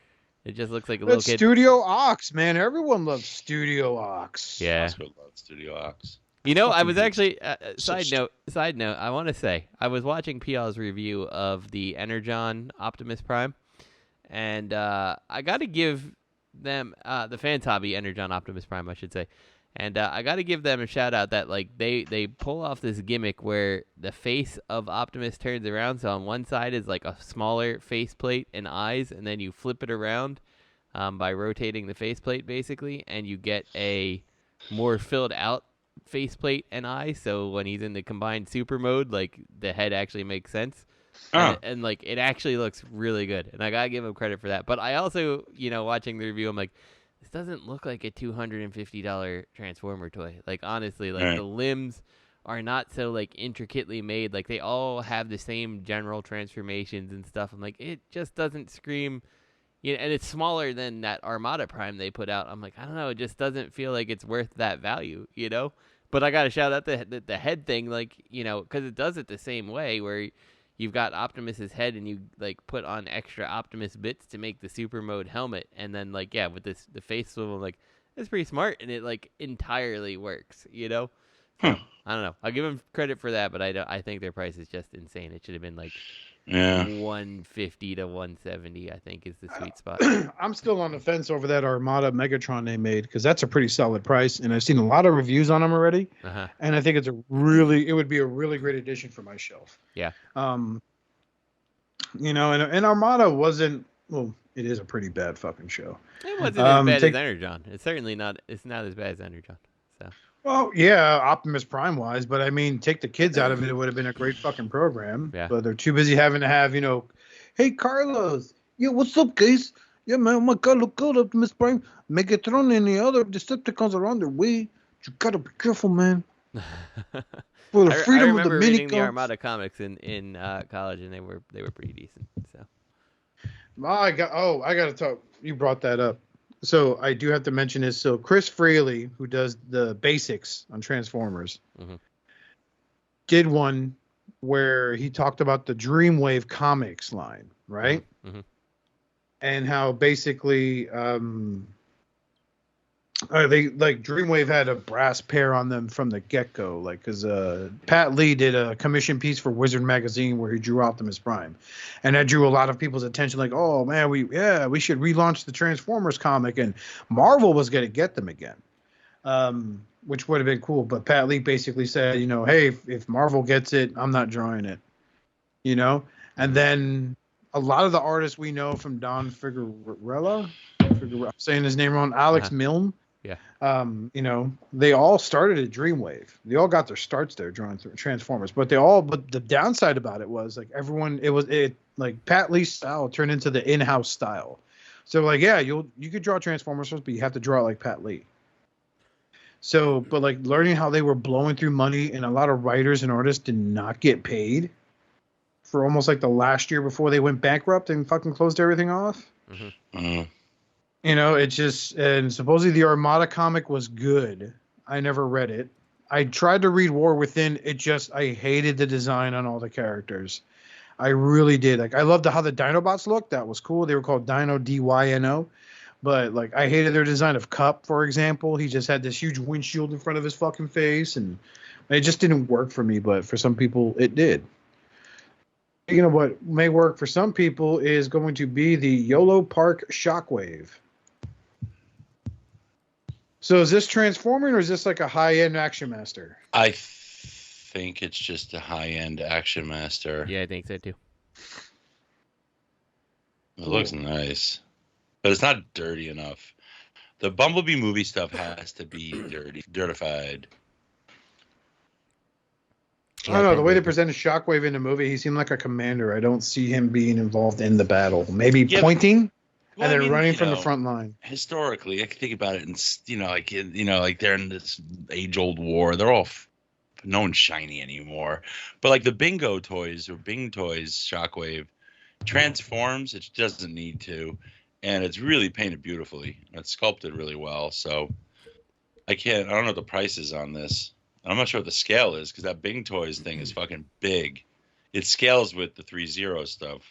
Speaker 4: It just looks like a little kid.
Speaker 2: Studio Ox, man. Everyone loves Studio Ox.
Speaker 4: Yeah.
Speaker 3: I love Studio Ox.
Speaker 4: I was actually, side note, I want to say, I was watching PL's review of the Energon Optimus Prime, and I got to give them, the Fans Hobby Energon Optimus Prime, I should say, and I got to give them a shout out that like they pull off this gimmick where the face of Optimus turns around, so on one side is like a smaller faceplate and eyes, and then you flip it around by rotating the faceplate basically, and you get a more filled out faceplate and eyes. So when he's in the combined super mode, like the head actually makes sense. And like it actually looks really good, and I gotta give him credit for that. But I also, watching the review, I'm like, this doesn't look like a $250 Transformer toy. Like honestly, like the limbs are not so like intricately made. Like they all have the same general transformations and stuff. I'm like, it just doesn't scream. And it's smaller than that Armada Prime they put out. I'm like, I don't know, it just doesn't feel like it's worth that value, But I gotta shout out the head thing, like, because it does it the same way where you've got Optimus's head and you like put on extra Optimus bits to make the super mode helmet, and then like with the face swivel, like it's pretty smart and it like entirely works, So, I don't know. I'll give them credit for that, but I think their price is just insane. It should have been like $150 to $170, I think, is the sweet spot.
Speaker 2: I'm still on the fence over that Armada Megatron they made because that's a pretty solid price, and I've seen a lot of reviews on them already. And I think it would be a really great addition for my shelf.
Speaker 4: Yeah.
Speaker 2: And Armada wasn't. Well, it is a pretty bad fucking show.
Speaker 4: It wasn't as bad as Energon. It's certainly not. It's not as bad as Energon. So.
Speaker 2: Well, yeah, Optimus Prime wise, but I mean, take the kids out of it, it would have been a great fucking program.
Speaker 4: Yeah.
Speaker 2: But they're too busy having to have, hey, Carlos, yeah, what's up, guys? Yeah, man, oh my God, look good, Optimus Prime. Megatron and the other Decepticons are on their way. You gotta be careful, man. For the freedom of the mini
Speaker 4: reading the Armada comics in college, and they were pretty decent. So.
Speaker 2: I got to talk. You brought that up. So I do have to mention this. So Chris Freely, who does the basics on Transformers, did one where he talked about the Dreamwave comics line, right? And how basically they like Dreamwave had a brass pair on them from the get-go, like because Pat Lee did a commission piece for Wizard magazine where he drew Optimus Prime, and that drew a lot of people's attention. Like, oh man, we should relaunch the Transformers comic, and Marvel was going to get them again, which would have been cool. But Pat Lee basically said, you know, hey, if Marvel gets it, I'm not drawing it, you know. And then a lot of the artists we know from Don Figueroa, I'm saying his name wrong, Alex Milne. Yeah. You know, they all started at Dreamwave. They all got their starts there drawing Transformers, but the downside about it was like like Pat Lee's style turned into the in-house style. So like, yeah, you could draw Transformers, but you have to draw it like Pat Lee. So, but like learning how they were blowing through money, and a lot of writers and artists did not get paid for almost like the last year before they went bankrupt and fucking closed everything off. You know, it just, and supposedly the Armada comic was good. I never read it. I tried to read War Within. I hated the design on all the characters. I really did. Like, I loved how the Dinobots looked. That was cool. They were called Dino, D-Y-N-O. But, like, I hated their design of Cup, for example. He just had this huge windshield in front of his fucking face, and it just didn't work for me. But for some people, it did. You know what may work for some people is going to be the Yolo Park Shockwave. So is this transforming, or is this like a high-end Action Master?
Speaker 3: I think it's just a high-end Action Master.
Speaker 4: Yeah, I think so too.
Speaker 3: It looks nice, but it's not dirty enough. The Bumblebee movie stuff has to be dirtified.
Speaker 2: I don't know. The way they presented Shockwave in the movie, he seemed like a commander. I don't see him being involved in the battle. Maybe pointing. Well, and then running from the front line.
Speaker 3: Historically, I can think about it, and like they're in this age-old war. They're all no one's shiny anymore. But like the Bingo toys or Bing toys, Shockwave transforms. It doesn't need to, and it's really painted beautifully. It's sculpted really well. So I don't know what the price is on this. I'm not sure what the scale is because that Bing toys thing is fucking big. It scales with the 3.0 stuff.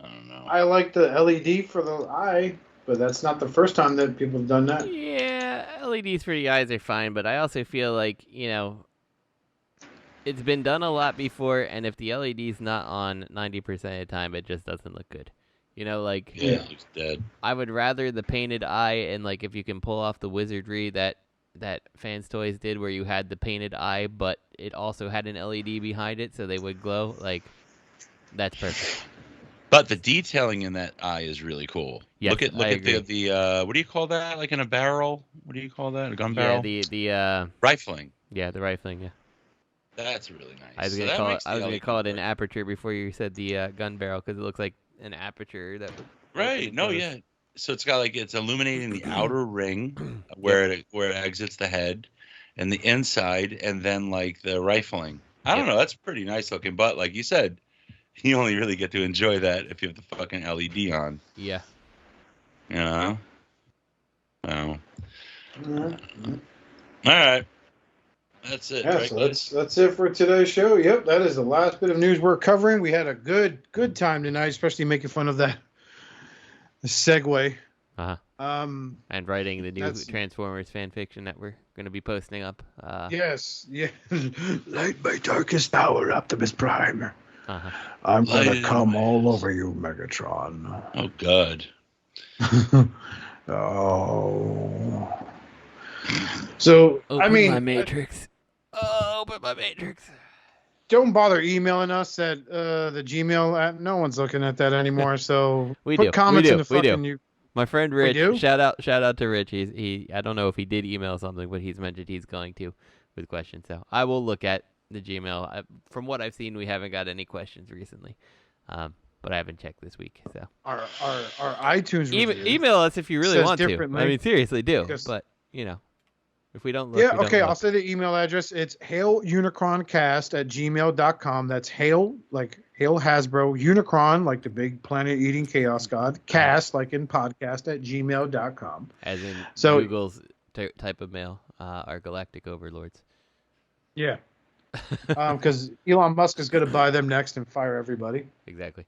Speaker 3: I don't know.
Speaker 2: I like the LED for the eye, but that's not the first time that people have done that.
Speaker 4: Yeah, LEDs for the eyes are fine, but I also feel like, you know, it's been done a lot before, and if the LED's not on 90% of the time, it just doesn't look good. You know, like,
Speaker 3: yeah, it looks dead.
Speaker 4: I would rather the painted eye, and like if you can pull off the wizardry that Fans Toys did where you had the painted eye, but it also had an LED behind it so they would glow, like, that's perfect.
Speaker 3: But the detailing in that eye is really cool.
Speaker 4: Yes,
Speaker 3: look at the what do you call that? Like in a barrel? What do you call that? A gun barrel?
Speaker 4: Yeah, the
Speaker 3: rifling.
Speaker 4: Yeah, the rifling. Yeah.
Speaker 3: That's really nice.
Speaker 4: I was gonna call it an aperture before you said the gun barrel because it looks like an aperture that.
Speaker 3: Right. No. Yeah. So it's got it's illuminating the outer ring where it exits the head, and the inside, and then like the rifling. I don't know. That's pretty nice looking, but like you said, you only really get to enjoy that if you have the fucking LED on.
Speaker 4: Yeah.
Speaker 3: You know? Oh. All right. That's it.
Speaker 2: Yeah,
Speaker 3: right,
Speaker 2: so that's it for today's show. Yep, that is the last bit of news we're covering. We had a good time tonight, especially making fun of the Segway.
Speaker 4: Uh-huh. And writing the new Transformers fan fiction that we're going to be posting up.
Speaker 2: Yes. Yeah. Light my darkest hour, Optimus Prime.
Speaker 4: Uh-huh.
Speaker 2: I'm gonna come all over you, Megatron.
Speaker 3: Oh God.
Speaker 2: Oh. So
Speaker 4: open my Matrix. Open my Matrix.
Speaker 2: Don't bother emailing us at the Gmail app. No one's looking at that anymore. So
Speaker 4: we
Speaker 2: put
Speaker 4: do.
Speaker 2: comments
Speaker 4: we do.
Speaker 2: in the fucking.
Speaker 4: We do. My friend Rich. Shout out to Rich. He I don't know if he did email something, but he's mentioned he's going to with questions. So I will look at the Gmail. From what I've seen, we haven't got any questions recently, but I haven't checked this week. So
Speaker 2: our iTunes
Speaker 4: email us if you really want to. I mean, seriously, do.
Speaker 2: Because,
Speaker 4: but you know, if we don't look,
Speaker 2: yeah, okay. I'll say the email address. It's hailunicroncast@gmail.com. That's hail, like Hail Hasbro, Unicron, like the big planet-eating chaos god, cast, like in podcast, at gmail.com.
Speaker 4: As in
Speaker 2: So-
Speaker 4: Google's type of mail, our galactic overlords.
Speaker 2: Yeah. Because Elon Musk is going to buy them next and fire everybody.
Speaker 4: Exactly.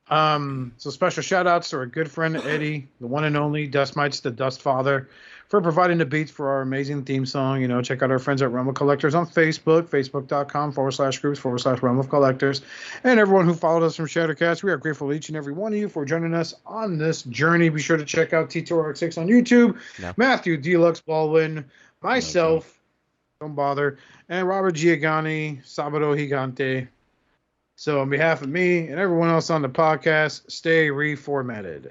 Speaker 2: So special shout outs to our good friend Eddie, the one and only Dustmightz, the Dust Father, for providing the beats for our amazing theme song. You know, check out our friends at Realm of Collectors on Facebook, facebook.com/groups/Realm of Collectors. And everyone who followed us from Shattered Cast, we are grateful to each and every one of you for joining us on this journey. Be sure to check out T2RX6 on YouTube,
Speaker 4: No.
Speaker 2: Matthew Deluxe Baldwin, myself, don't bother, and Robert Duyjuy-sabado-gigante. So on behalf of me and everyone else on the podcast, stay reformatted.